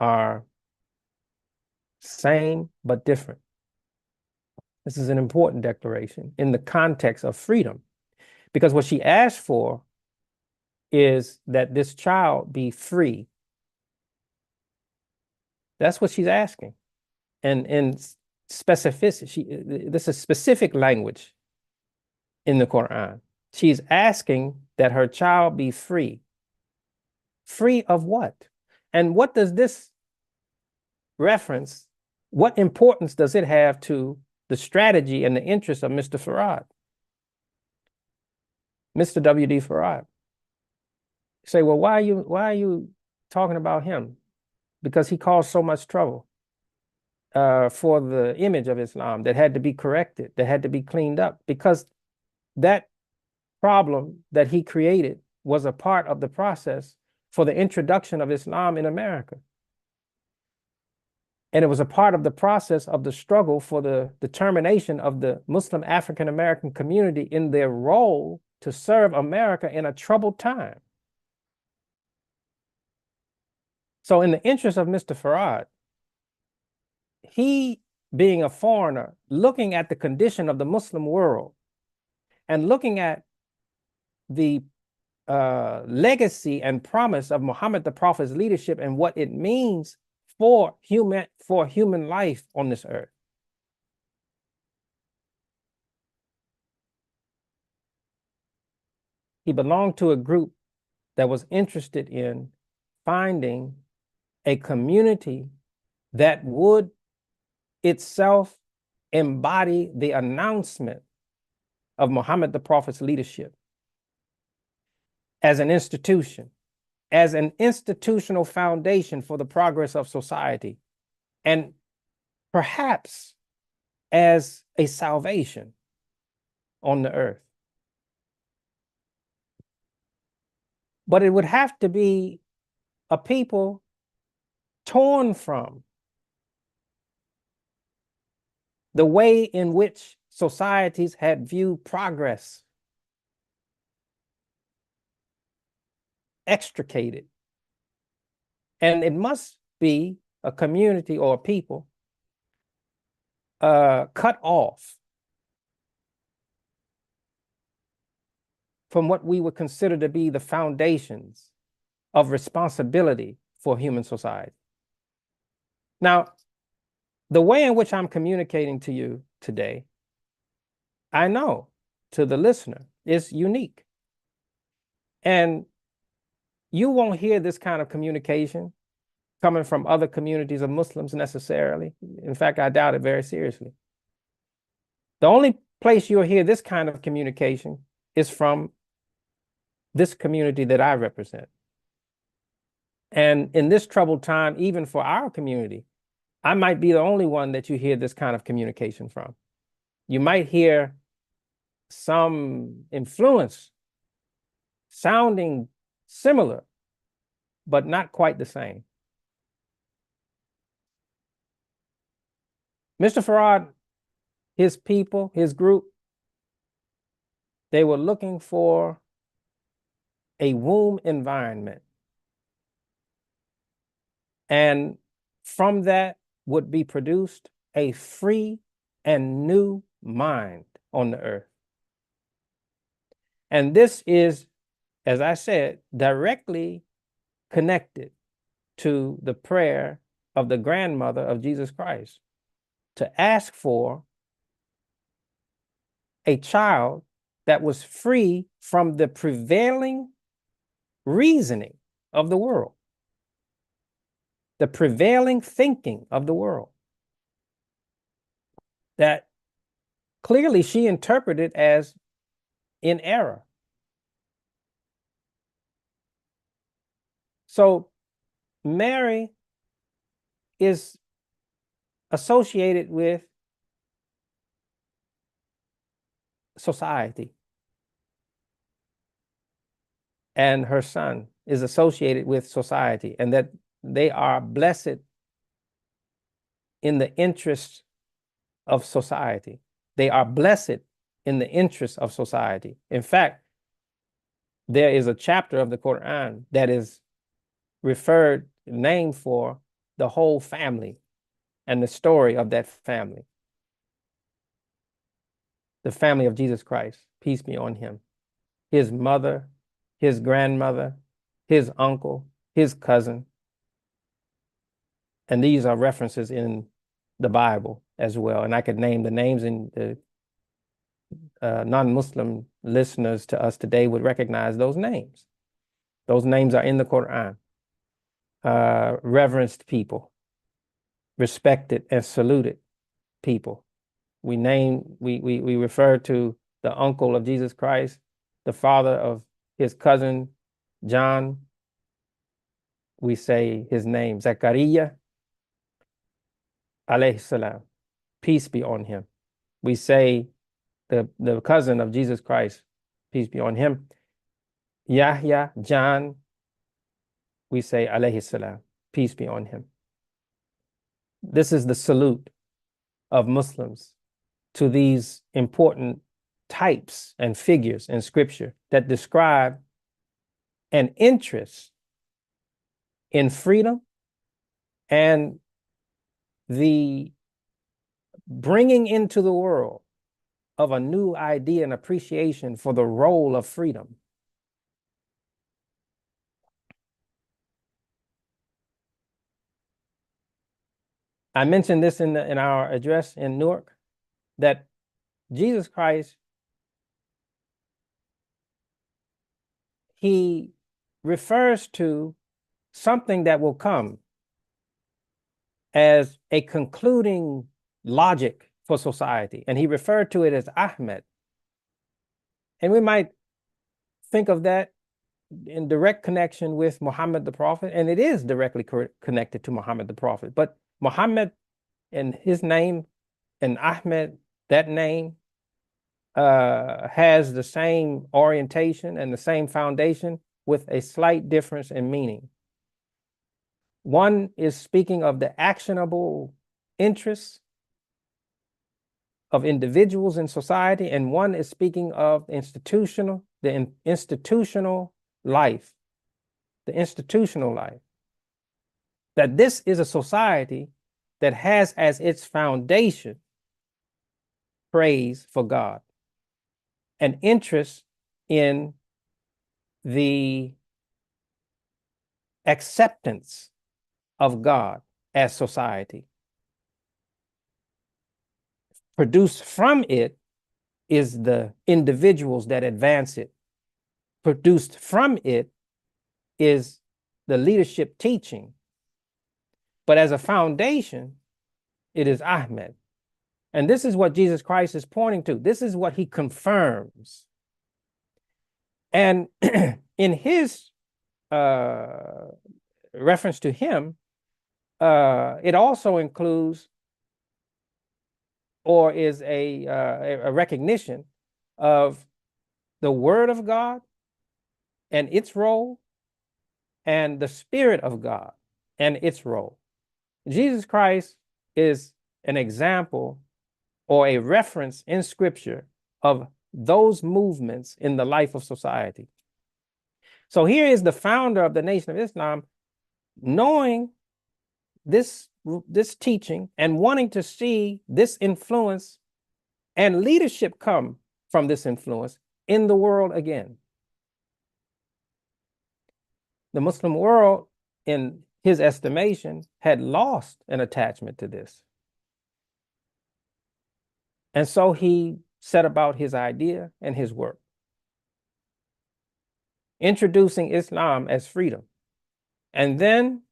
are same but different. This is an important declaration in the context of freedom, because what she asked for is that this child be free. That's what she's asking. And in specificity, this is specific language in the Quran. She's asking that her child be free. Free of what? And what does this reference, what importance does it have to the strategy and the interests of Mr. Farad? Mr. W.D. Farad. You say, well, why are you talking about him? Because he caused so much trouble for the image of Islam that had to be corrected, that had to be cleaned up, because that problem that he created was a part of the process for the introduction of Islam in America. And it was a part of the process of the struggle for the determination of the Muslim African American community in their role to serve America in a troubled time. So in the interest of Mr. Farad, he being a foreigner, looking at the condition of the Muslim world and looking at the legacy and promise of Muhammad the Prophet's leadership and what it means for human life on this earth. He belonged to a group that was interested in finding a community that would itself embody the announcement of Muhammad the Prophet's leadership as an institution, as an institutional foundation for the progress of society, and perhaps as a salvation on the earth. But it would have to be a people torn from the way in which societies had viewed progress, extricated. And it must be a community or a people cut off from what we would consider to be the foundations of responsibility for human society. Now, the way in which I'm communicating to you today, I know to the listener is unique. And you won't hear this kind of communication coming from other communities of Muslims necessarily. In fact, I doubt it very seriously. The only place you'll hear this kind of communication is from this community that I represent. And in this troubled time, even for our community, I might be the only one that you hear this kind of communication from. You might hear some influence sounding similar, but not quite the same. Mr. Farad, his people, his group, they were looking for a womb environment. And from that would be produced a free and new mind on the earth. And this is, as I said, directly connected to the prayer of the grandmother of Jesus Christ to ask for a child that was free from the prevailing reasoning of the world, the prevailing thinking of the world. that clearly she interpreted as in error. So Mary is associated with society, and her son is associated with society, and that they are blessed in the interest of society. They are blessed in the interest of society. In fact, there is a chapter of the Quran that is named for the whole family and the story of that family. The family of Jesus Christ, peace be on him. His mother, his grandmother, his uncle, his cousin. And these are references in the Bible as well. And I could name the names, and the non-Muslim listeners to us today would recognize those names. Those names are in the Quran. Reverenced people, respected and saluted people. We refer to the uncle of Jesus Christ, the father of his cousin John. We say his name, Zachariah, alayhi salam, peace be on him. We say the cousin of Jesus Christ, peace be on him, Yahya, John. We say alayhi salam, peace be on him. This is the salute of Muslims to these important types and figures in Scripture that describe an interest in freedom and the bringing into the world of a new idea and appreciation for the role of freedom. I mentioned this in our address in Newark, that Jesus Christ, he refers to something that will come as a concluding logic for society. And he referred to it as Ahmed. And we might think of that in direct connection with Muhammad the Prophet, and it is directly connected to Muhammad the Prophet. But Muhammad and his name, and Ahmed, that name, has the same orientation and the same foundation with a slight difference in meaning. One is speaking of the actionable interests of individuals in society, and one is speaking of the institutional life, that this is a society that has as its foundation praise for God, an interest in the acceptance of God as society. Produced from it is the individuals that advance it. Produced from it is the leadership teaching. But as a foundation, it is Ahmed. And this is what Jesus Christ is pointing to. This is what he confirms. And in his reference to him, it also includes or is a recognition of the Word of God and its role, and the Spirit of God and its role. Jesus Christ is an example or a reference in Scripture of those movements in the life of society. So here is the founder of the Nation of Islam, knowing this teaching and wanting to see this influence and leadership come from this influence in the world again. The Muslim world, in his estimation, had lost an attachment to this. And so he set about his idea and his work, introducing Islam as freedom, and then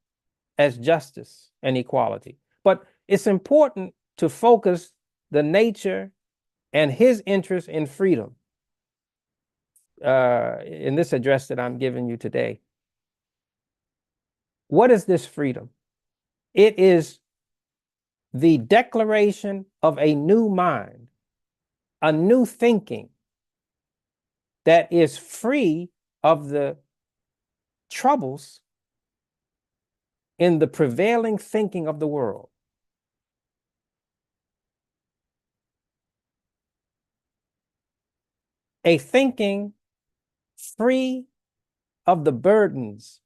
as justice and equality. But it's important to focus the nature and his interest in freedom in this address that I'm giving you today. What is this freedom? It is the declaration of a new mind, a new thinking that is free of the troubles in the prevailing thinking of the world. A thinking free of the burdens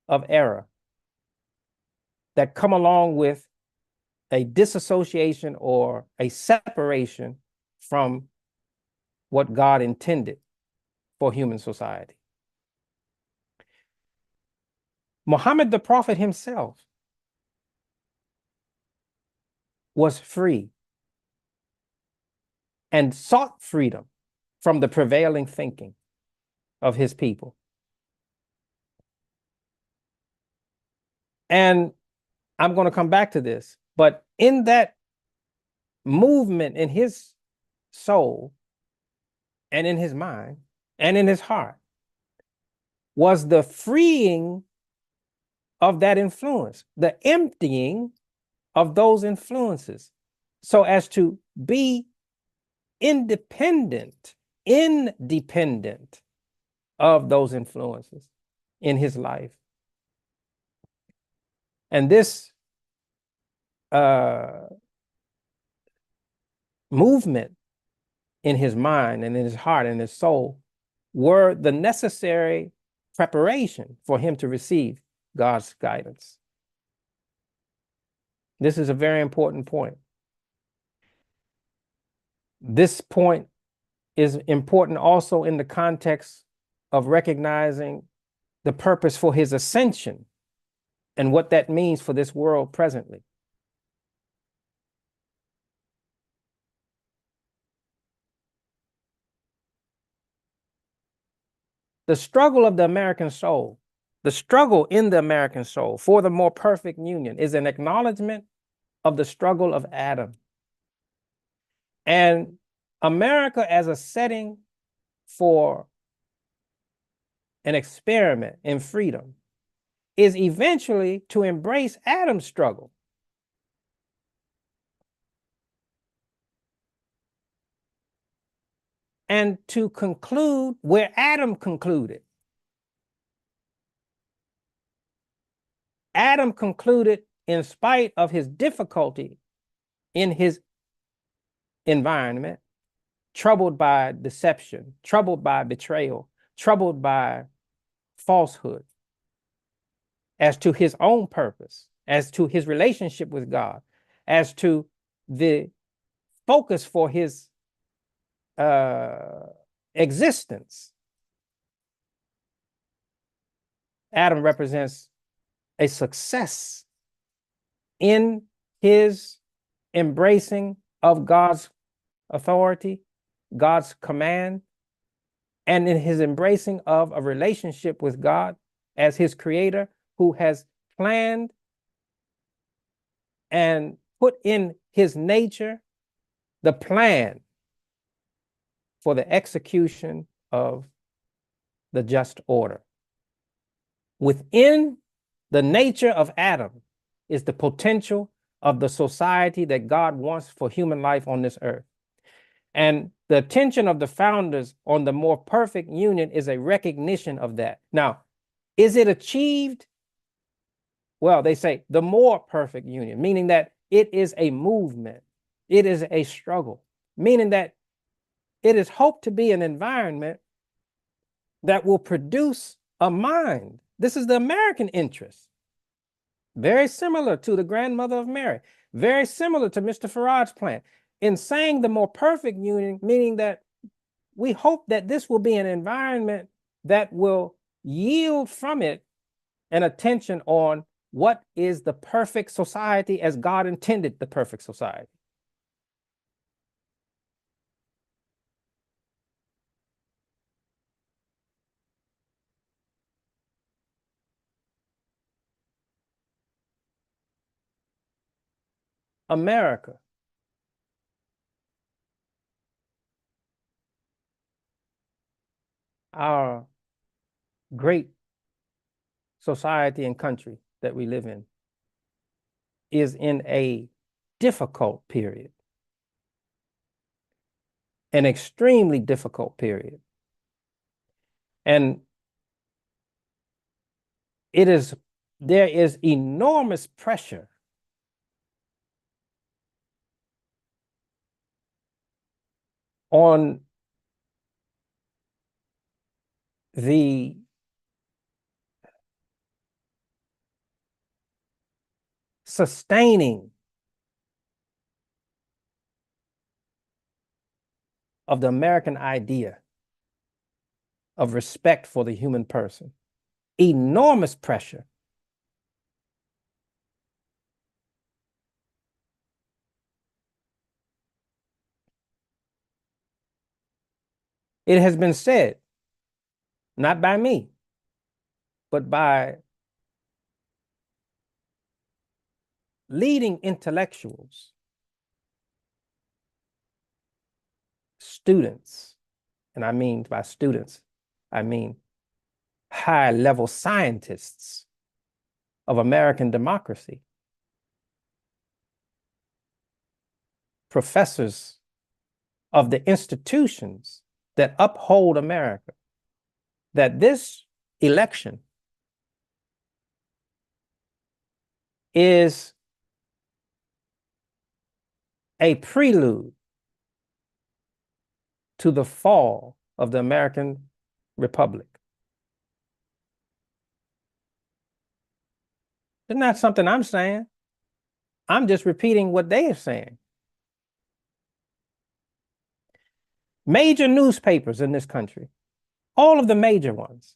of error that come along with a disassociation or a separation from what God intended for human society. Muhammad the Prophet himself was free and sought freedom from the prevailing thinking of his people. And I'm going to come back to this, but in that movement in his soul and in his mind and in his heart was the freeing of that influence, the emptying of those influences, so as to be independent of those influences in his life. And this movement in his mind and in his heart and his soul were the necessary preparation for him to receive God's guidance. This is a very important point. This point is important also in the context of recognizing the purpose for his ascension and what that means for this world presently. The struggle of the American soul, the struggle in the American soul for the more perfect union is an acknowledgement of the struggle of Adam. And America as a setting for an experiment in freedom is eventually to embrace Adam's struggle. And to conclude where Adam concluded. Adam concluded in spite of his difficulty in his environment, troubled by deception, troubled by betrayal, troubled by falsehood, as to his own purpose, as to his relationship with God, as to the focus for his existence. Adam represents a success in his embracing of God's authority, God's command, and in his embracing of a relationship with God as his creator, who has planned and put in his nature the plan for the execution of the just order. Within the nature of Adam is the potential of the society that God wants for human life on this earth. And the attention of the founders on the more perfect union is a recognition of that. Now, is it achieved? Well, they say the more perfect union, meaning that it is a movement. It is a struggle, meaning that it is hoped to be an environment that will produce a mind. This is the American interest. Very similar to the grandmother of Mary, very similar to Mr. Farad's plan. In saying the more perfect union, meaning that we hope that this will be an environment that will yield from it an attention on what is the perfect society as God intended the perfect society. America our great society and country that we live in is in a difficult period, an extremely difficult period. And there is enormous pressure on the sustaining of the American idea of respect for the human person. Enormous pressure. It has been said, not by me, but by leading intellectuals, students, and I mean by students, I mean high-level scientists of American democracy, professors of the institutions that uphold America, that this election is a prelude to the fall of the American Republic. It's not something I'm saying. I'm just repeating what they are saying. Major newspapers in this country, all of the major ones,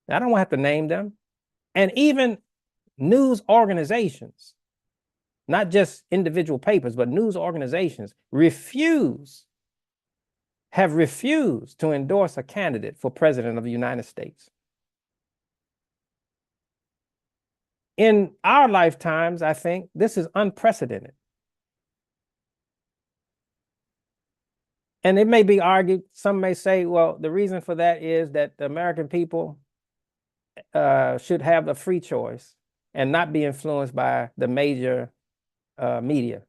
I don't have to name them, and even news organizations, not just individual papers, but news organizations have refused to endorse a candidate for president of the United States. In our lifetimes, I think this is unprecedented. And it may be argued, some may say, well, the reason for that is that the American people should have a free choice and not be influenced by the major media.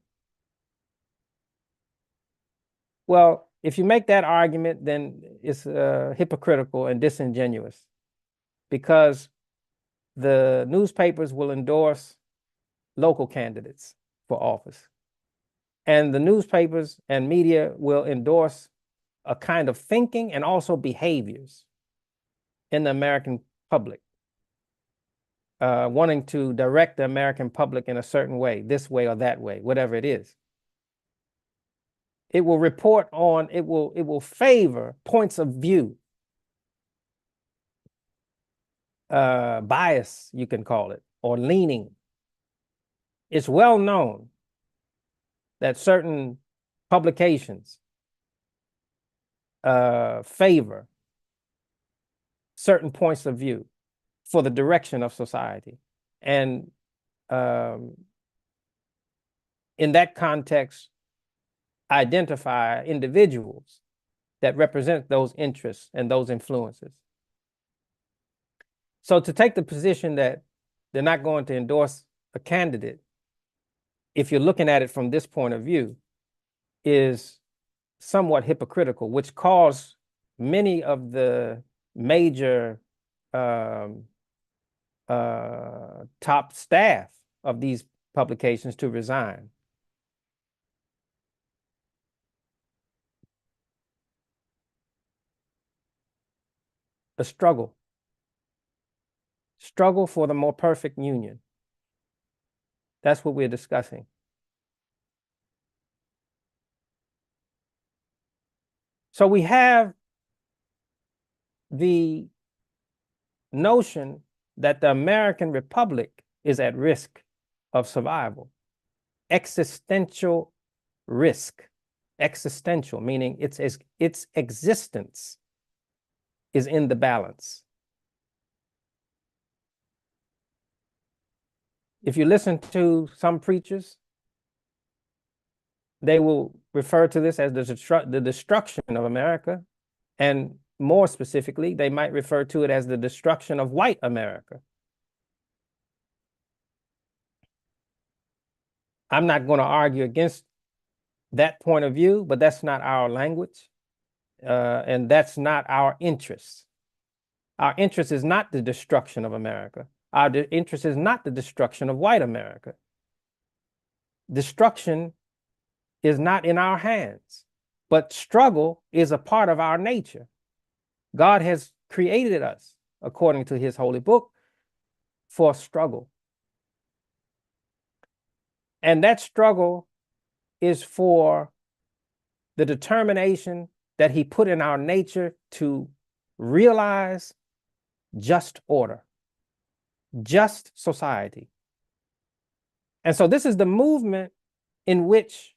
Well, if you make that argument, then it's hypocritical and disingenuous, because the newspapers will endorse local candidates for office. And the newspapers and media will endorse a kind of thinking and also behaviors in the American public, wanting to direct the American public in a certain way, this way or that way, whatever it is. It will report on, it will favor points of view, bias, you can call it, or leaning. It's well known that certain publications favor certain points of view for the direction of society. And in that context, identify individuals that represent those interests and those influences. So to take the position that they're not going to endorse a candidate, if you're looking at it from this point of view, is somewhat hypocritical, which caused many of the major top staff of these publications to resign. A struggle for the more perfect union. That's what we're discussing. So we have the notion that the American Republic is at risk of survival. Existential risk. Existential, meaning its existence is in the balance. If you listen to some preachers, They will refer to this as the destruction of America. And more specifically, they might refer to it as the destruction of white America. I'm not going to argue against that point of view, but that's not our language. And that's not our interest. Our interest is not the destruction of America. Our interest is not the destruction of white America. Destruction is not in our hands, but struggle is a part of our nature. God has created us, according to his holy book, for struggle. And that struggle is for the determination that he put in our nature to realize just order, just society. And so this is the movement in which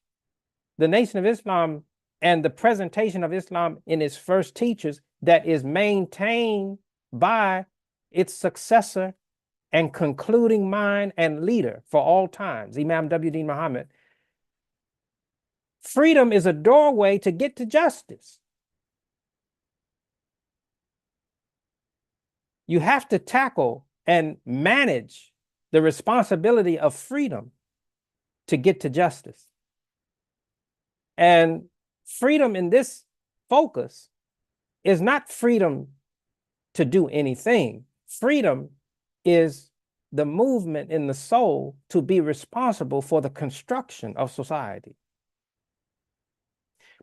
the Nation of Islam and the presentation of Islam in its first teachers that is maintained by its successor and concluding mind and leader for all times, Imam W. Deen Mohammed. Freedom is a doorway to get to justice. You have to tackle and manage the responsibility of freedom to get to justice. And freedom in this focus is not freedom to do anything. Freedom is the movement in the soul to be responsible for the construction of society.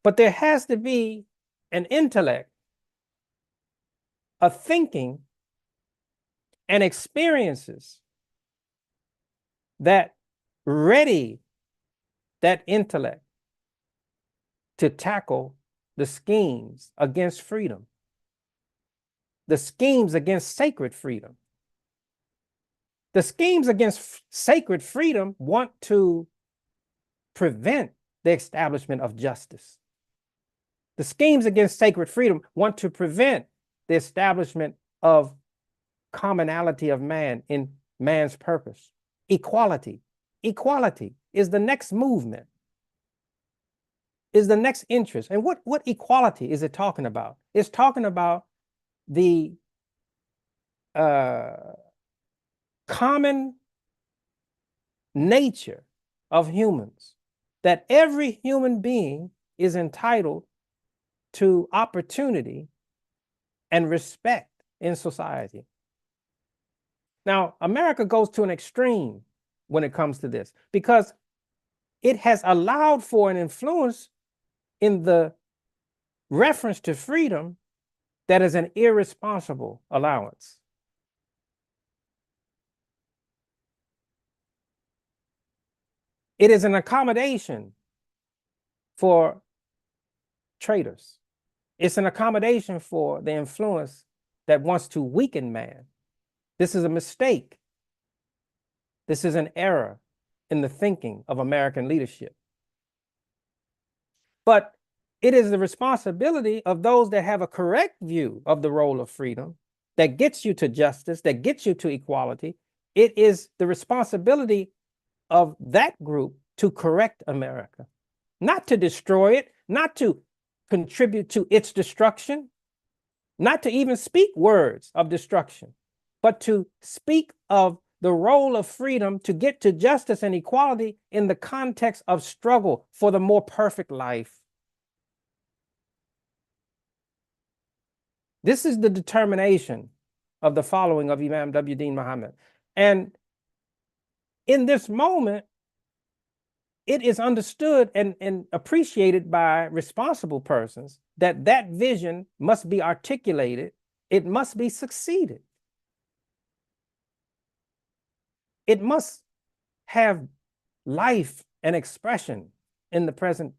But there has to be an intellect, a thinking, and experiences that ready that intellect to tackle the schemes against freedom, the schemes against sacred freedom. The schemes against sacred freedom want to prevent the establishment of justice. The schemes against sacred freedom want to prevent the establishment of commonality of man in man's purpose. Equality. Equality is the next movement, is the next interest. And what equality is it talking about? It's talking about the common nature of humans, that every human being is entitled to opportunity and respect in society. Now, America goes to an extreme when it comes to this because it has allowed for an influence in the reference to freedom that is an irresponsible allowance. It is an accommodation for traitors. It's an accommodation for the influence that wants to weaken man. This is a mistake. This is an error in the thinking of American leadership. But it is the responsibility of those that have a correct view of the role of freedom that gets you to justice, that gets you to equality. It is the responsibility of that group to correct America, not to destroy it, not to contribute to its destruction, not to even speak words of destruction, but to speak of the role of freedom to get to justice and equality in the context of struggle for the more perfect life. This is the determination of the following of Imam W. Deen Mohammed. And in this moment, it is understood and appreciated by responsible persons that that vision must be articulated, it must be succeeded. It must have life and expression in the present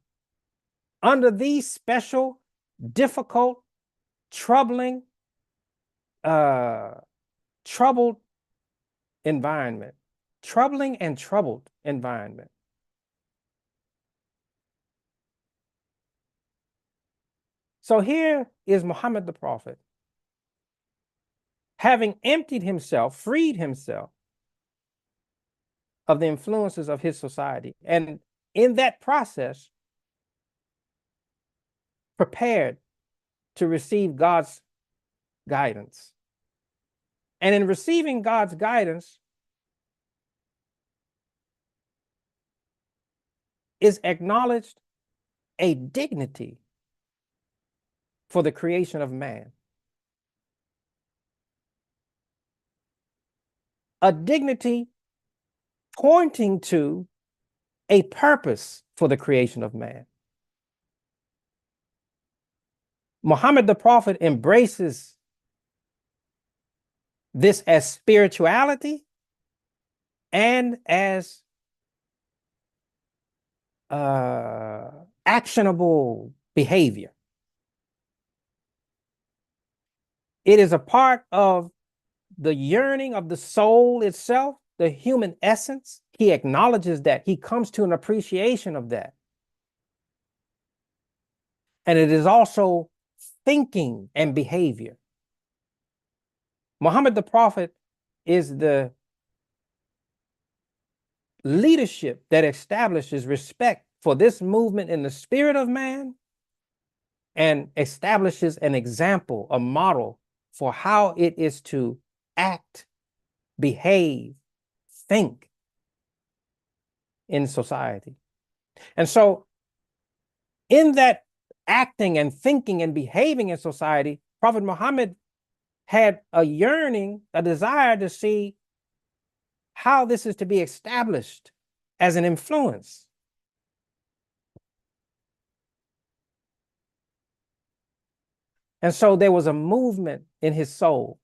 under these special, difficult, troubling, troubled environment, troubling and troubled environment. So here is Muhammad the Prophet, having emptied himself, freed himself of the influences of his society. And in that process, prepared to receive God's guidance. And in receiving God's guidance is acknowledged a dignity for the creation of man. A dignity pointing to a purpose for the creation of man. Muhammad the Prophet embraces this as spirituality and as actionable behavior. It is a part of the yearning of the soul itself, the human essence. He acknowledges that. He comes to an appreciation of that. And it is also thinking and behavior. Muhammad the Prophet is the leadership that establishes respect for this movement in the spirit of man and establishes an example, a model for how it is to act, behave, think in society. And so in that acting and thinking and behaving in society, Prophet Muhammad had a yearning, a desire to see how this is to be established as an influence. And so there was a movement in his soul.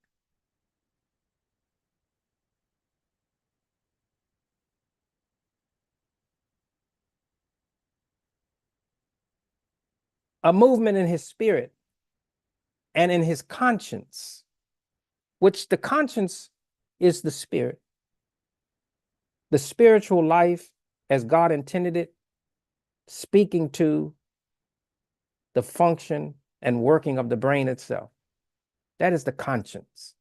A movement in his spirit and in his conscience, which the conscience is the spirit. The spiritual life as God intended it, speaking to the function and working of the brain itself. That is the conscience.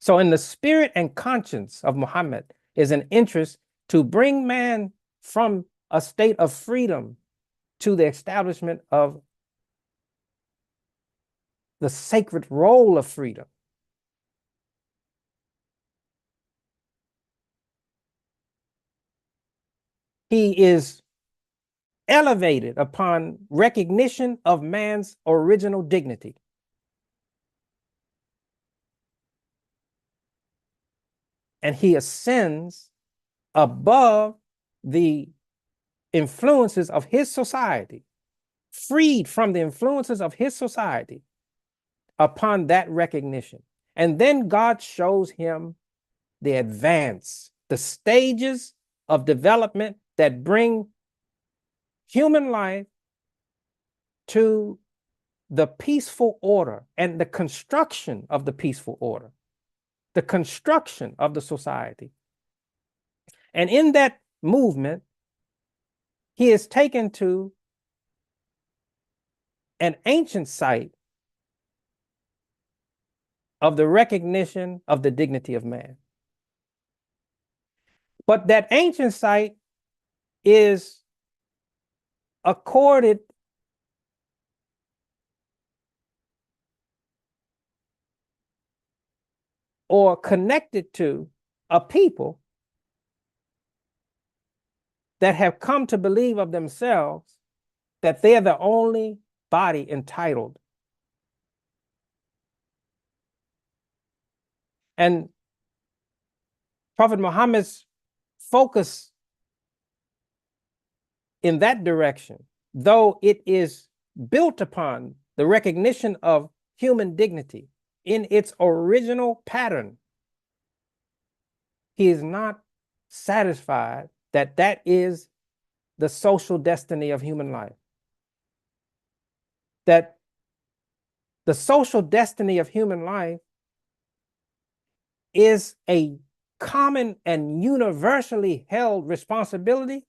So in the spirit and conscience of Muhammad is an interest to bring man from a state of freedom to the establishment of the sacred role of freedom. He is elevated upon recognition of man's original dignity. And he ascends above the influences of his society, freed from the influences of his society upon that recognition. And then God shows him the advance, the stages of development that bring human life to the peaceful order and the construction of the peaceful order, the construction of the society. And in that movement, he is taken to an ancient site of the recognition of the dignity of man. But that ancient site is accorded or connected to a people that have come to believe of themselves that they're the only body entitled. And Prophet Muhammad's focus in that direction, though it is built upon the recognition of human dignity in its original pattern, he is not satisfied that that is the social destiny of human life. That the social destiny of human life is a common and universally held responsibility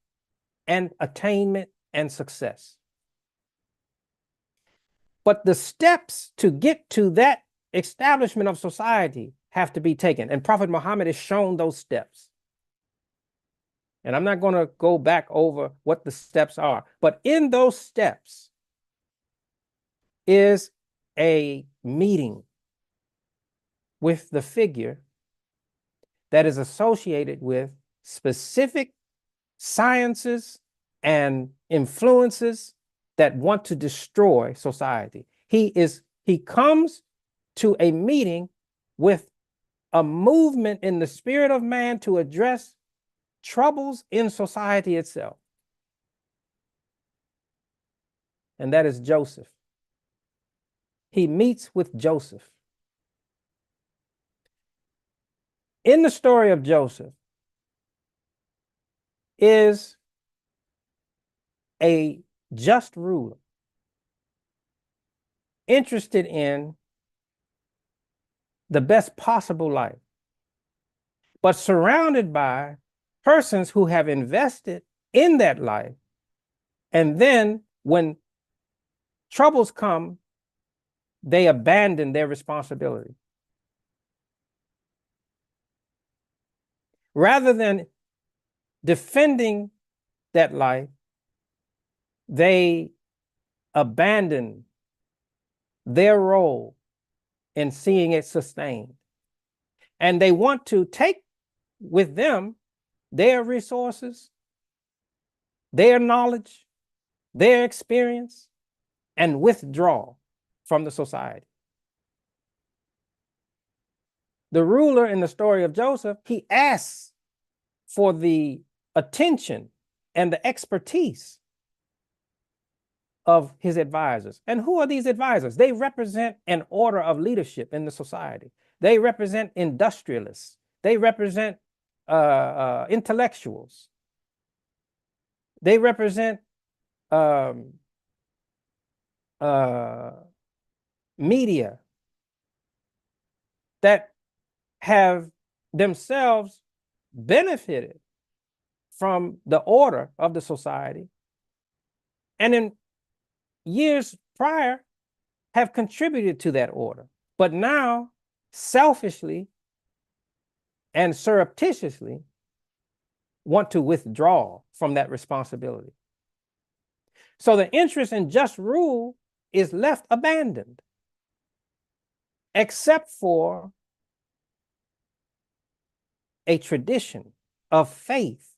and attainment and success. But the steps to get to that establishment of society have to be taken. And Prophet Muhammad has shown those steps. And I'm not going to go back over what the steps are, but in those steps, is a meeting with the figure that is associated with specific sciences and influences that want to destroy society. He comes to a meeting with a movement in the spirit of man to address troubles in society itself. And that is Joseph. He meets with Joseph. In the story of Joseph is a just ruler interested in the best possible life, but surrounded by persons who have invested in that life. And then when troubles come, they abandon their responsibility. Rather than defending that life, they abandon their role in seeing it sustained. And they want to take with them their resources, their knowledge, their experience, and withdraw from the society. The ruler in the story of Joseph, he asks for the attention and the expertise of his advisors. And who are these advisors? They represent an order of leadership in the society. They represent industrialists. They represent intellectuals. They represent media that have themselves benefited from the order of the society, and in years prior have contributed to that order, but now selfishly and surreptitiously want to withdraw from that responsibility. So the interest in just rule is left abandoned, except for a tradition of faith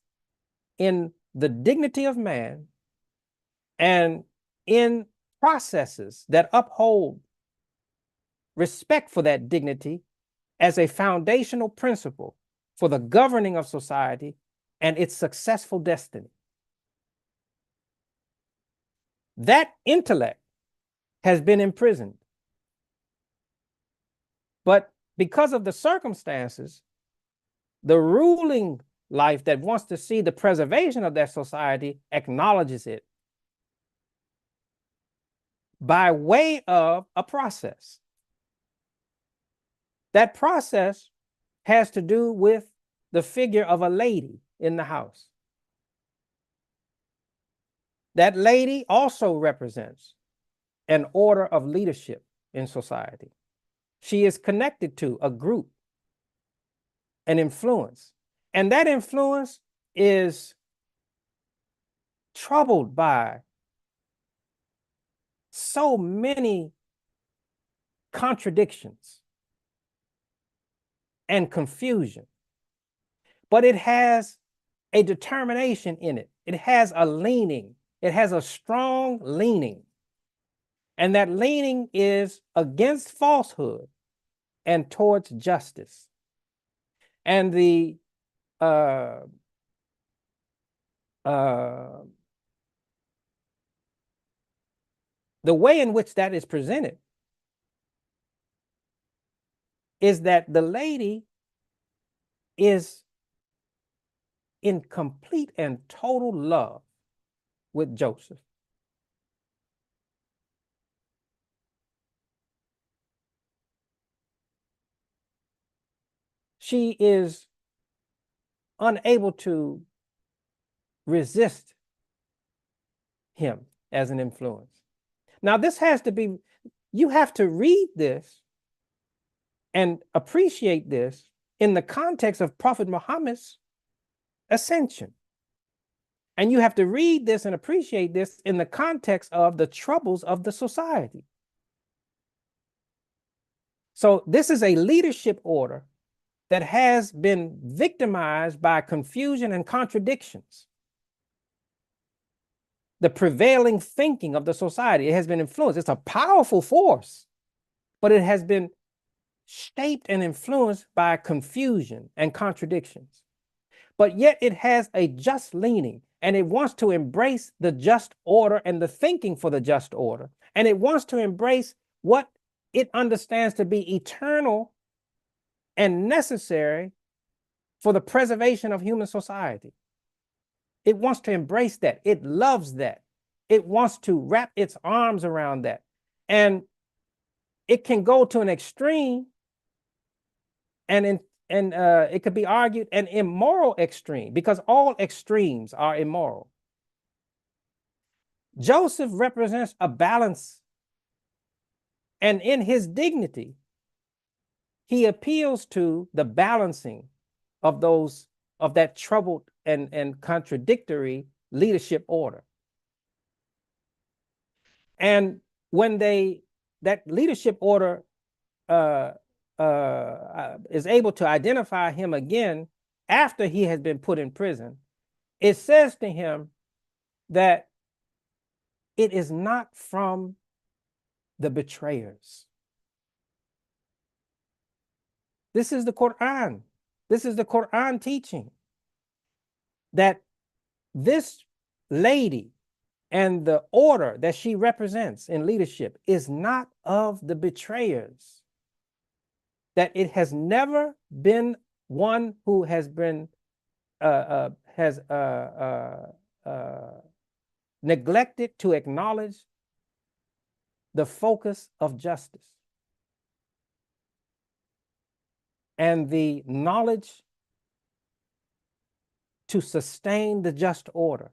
in the dignity of man and in processes that uphold respect for that dignity as a foundational principle for the governing of society and its successful destiny. That intellect has been imprisoned. But because of the circumstances, the ruling life that wants to see the preservation of that society acknowledges it by way of a process. That process has to do with the figure of a lady in the house. That lady also represents an order of leadership in society. She is connected to a group, an influence, and that influence is troubled by so many contradictions and confusion, but it has a determination in it. It has a leaning. It has a strong leaning. And that leaning is against falsehood and towards justice. And the way in which that is presented is that the lady is in complete and total love with Joseph. She is unable to resist him as an influence. Now, this has to be, you have to read this and appreciate this in the context of Prophet Muhammad's ascension. And you have to read this and appreciate this in the context of the troubles of the society. So this is a leadership order that has been victimized by confusion and contradictions. The prevailing thinking of the society, it has been influenced. It's a powerful force, but it has been shaped and influenced by confusion and contradictions. But yet it has a just leaning, and it wants to embrace the just order and the thinking for the just order. And it wants to embrace what it understands to be eternal and necessary for the preservation of human society. It wants to embrace that. It loves that. It wants to wrap its arms around that. And it can go to an extreme, and it could be argued an immoral extreme, because all extremes are immoral. Joseph represents a balance, and in his dignity, he appeals to the balancing of that troubled and contradictory leadership order. And when that leadership order is able to identify him again after he has been put in prison, it says to him that it is not from the betrayers. This is the Quran. This is the Quran teaching that this lady and the order that she represents in leadership is not of the betrayers. That it has never been one who has been neglected to acknowledge the focus of justice and the knowledge to sustain the just order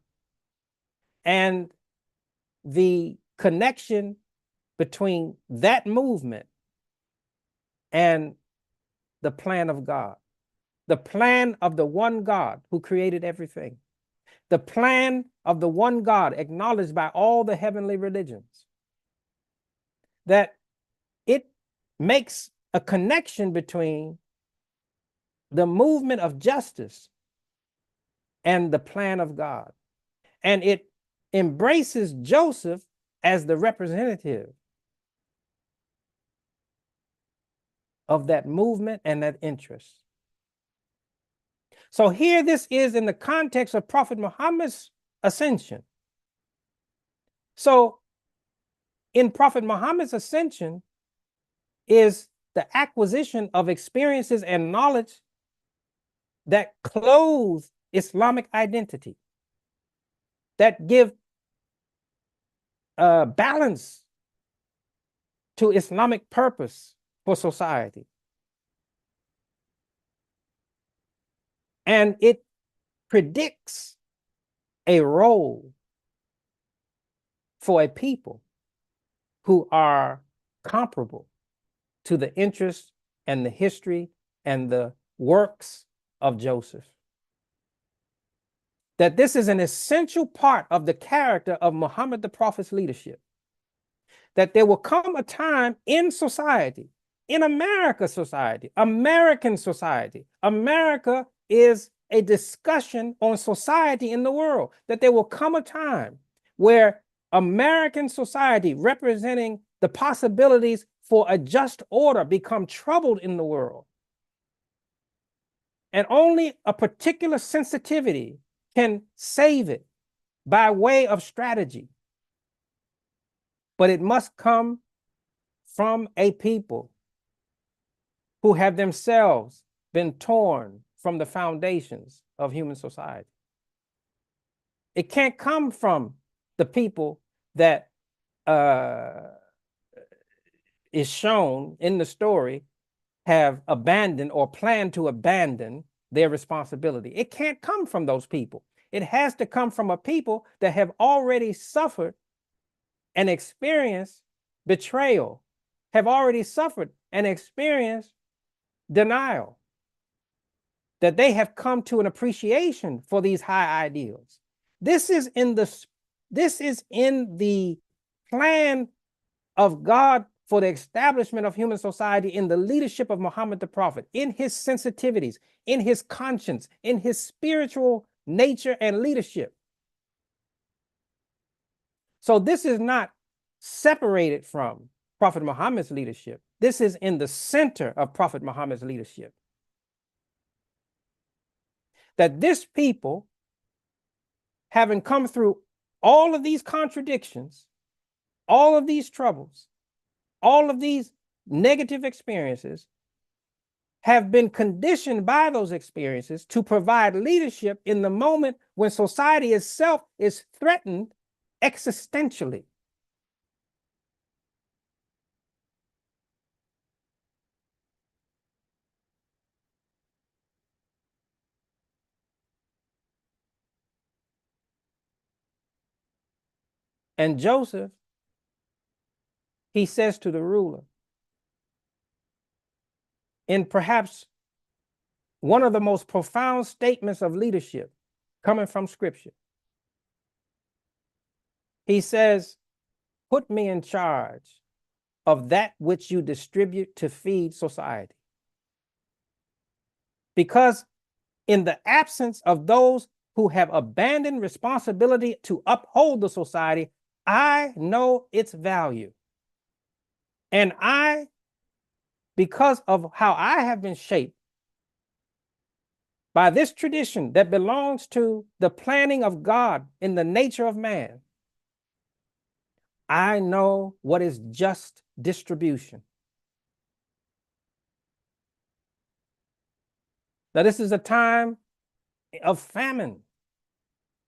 and the connection between that movement and the plan of God, the plan of the one God who created everything, the plan of the one God acknowledged by all the heavenly religions, that it makes a connection between the movement of justice and the plan of God. And it embraces Joseph as the representative of that movement and that interest. So here this is in the context of Prophet Muhammad's ascension. So in Prophet Muhammad's ascension is the acquisition of experiences and knowledge that clothe Islamic identity, that give balance to Islamic purpose for society. And it predicts a role for a people who are comparable to the interests and the history and the works of Joseph. That this is an essential part of the character of Muhammad the Prophet's leadership. That there will come a time in society, in American society, America is a discussion on society in the world, that there will come a time where American society, representing the possibilities for a just order, become troubled in the world. And only a particular sensitivity can save it by way of strategy. But it must come from a people who have themselves been torn from the foundations of human society. It can't come from the people that is shown in the story have abandoned or plan to abandon their responsibility. It can't come from those people. It has to come from a people that have already suffered and experienced betrayal, have already suffered and experienced denial, that they have come to an appreciation for these high ideals. This is in the plan of God for the establishment of human society in the leadership of Muhammad the Prophet, in his sensitivities, in his conscience, in his spiritual nature and leadership. So this is not separated from Prophet Muhammad's leadership. This is in the center of Prophet Muhammad's leadership. That this people, having come through all of these contradictions, all of these troubles, all of these negative experiences, have been conditioned by those experiences to provide leadership in the moment when society itself is threatened existentially. And Joseph, he says to the ruler, in perhaps one of the most profound statements of leadership coming from Scripture, he says, put me in charge of that which you distribute to feed society. Because in the absence of those who have abandoned responsibility to uphold the society, I know its value. And I, because of how I have been shaped by this tradition that belongs to the planning of God in the nature of man, I know what is just distribution. Now, this is a time of famine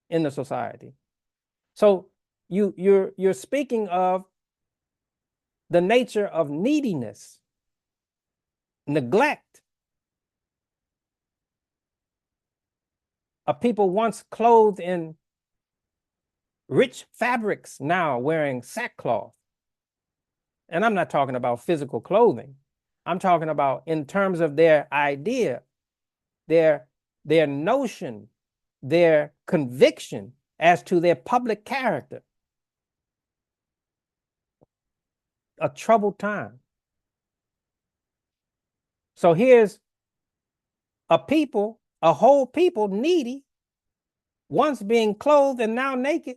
in the society. So you're speaking of the nature of neediness, neglect, of people once clothed in rich fabrics now wearing sackcloth. And I'm not talking about physical clothing. I'm talking about in terms of their idea, their notion, their conviction as to their public character. A troubled time. So here's a people, a whole people needy, once being clothed and now naked.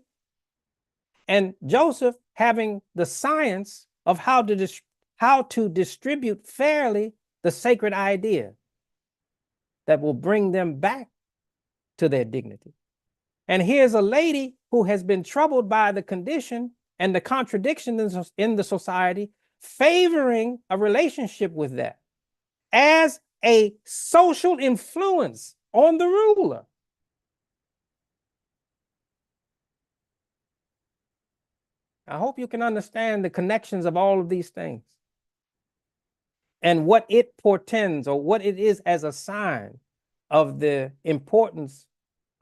And Joseph having the science of how to distribute fairly the sacred idea that will bring them back to their dignity. And here's a lady who has been troubled by the condition and the contradiction in the society, favoring a relationship with that as a social influence on the ruler. I hope you can understand the connections of all of these things and what it portends or what it is as a sign of the importance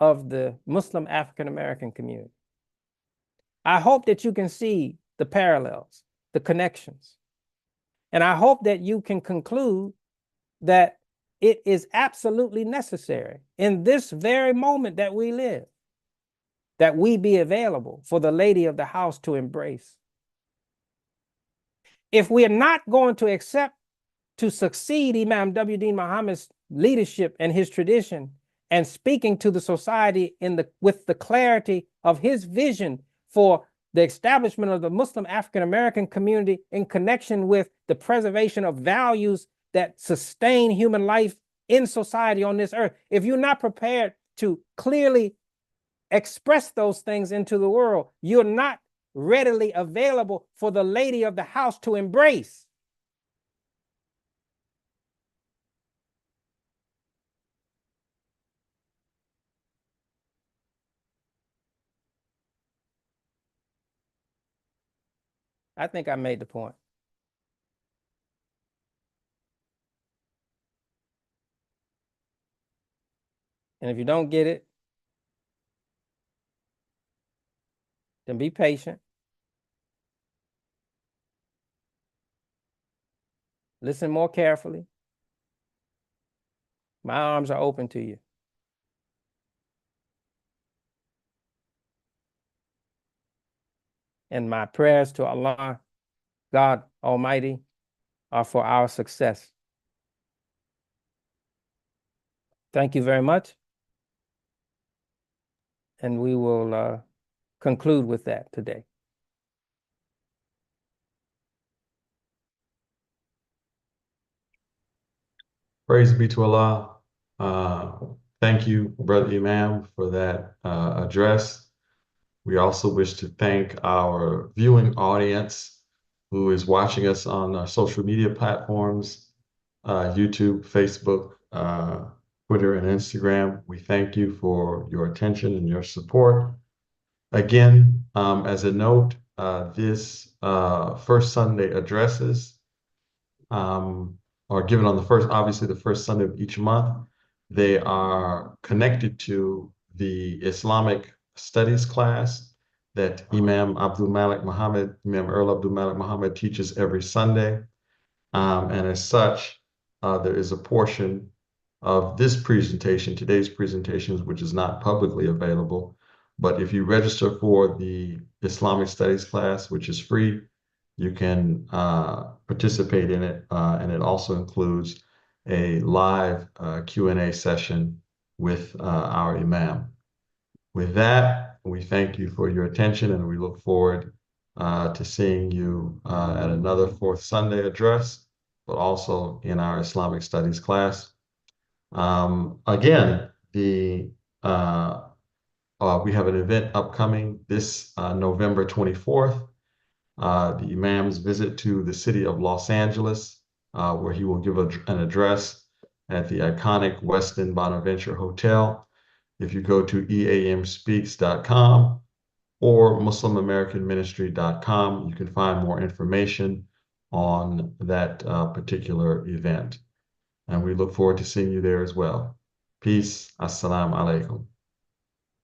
of the Muslim African American community. I hope that you can see the parallels, the connections. And I hope that you can conclude that it is absolutely necessary in this very moment that we live, that we be available for the lady of the house to embrace. If we are not going to accept to succeed Imam W. Deen Mohammed's leadership and his tradition and speaking to the society with the clarity of his vision for the establishment of the Muslim African American community in connection with the preservation of values that sustain human life in society on this earth, if you're not prepared to clearly express those things into the world, you're not readily available for the lady of the house to embrace. I think I made the point. And if you don't get it, then be patient. Listen more carefully. My arms are open to you. And my prayers to Allah, God Almighty are for our success. Thank you very much. And we will conclude with that today. Praise be to Allah. Thank you, Brother Imam, for that address. We also wish to thank our viewing audience who is watching us on our social media platforms, YouTube, Facebook, Twitter, and Instagram. We thank you for your attention and your support. Again, as a note, this first Sunday addresses are given on the first, obviously the first Sunday of each month. They are connected to the Islamic studies class that Imam Abdulmalik Mohammed, Imam Earl Abdulmalik Mohammed teaches every Sunday. And as such, there is a portion of this presentation, today's presentations, which is not publicly available. But if you register for the Islamic studies class, which is free, you can participate in it, and it also includes a live Q&A session with our Imam. With that, we thank you for your attention, and we look forward to seeing you at another fourth Sunday address, but also in our Islamic studies class. Again, we have an event upcoming this November 24th. The Imam's visit to the city of Los Angeles, where he will give an address at the iconic Westin Bonaventure Hotel. If you go to eamspeaks.com or muslimamericanministry.com, you can find more information on that particular event. And we look forward to seeing you there as well. Peace. Assalamu alaikum.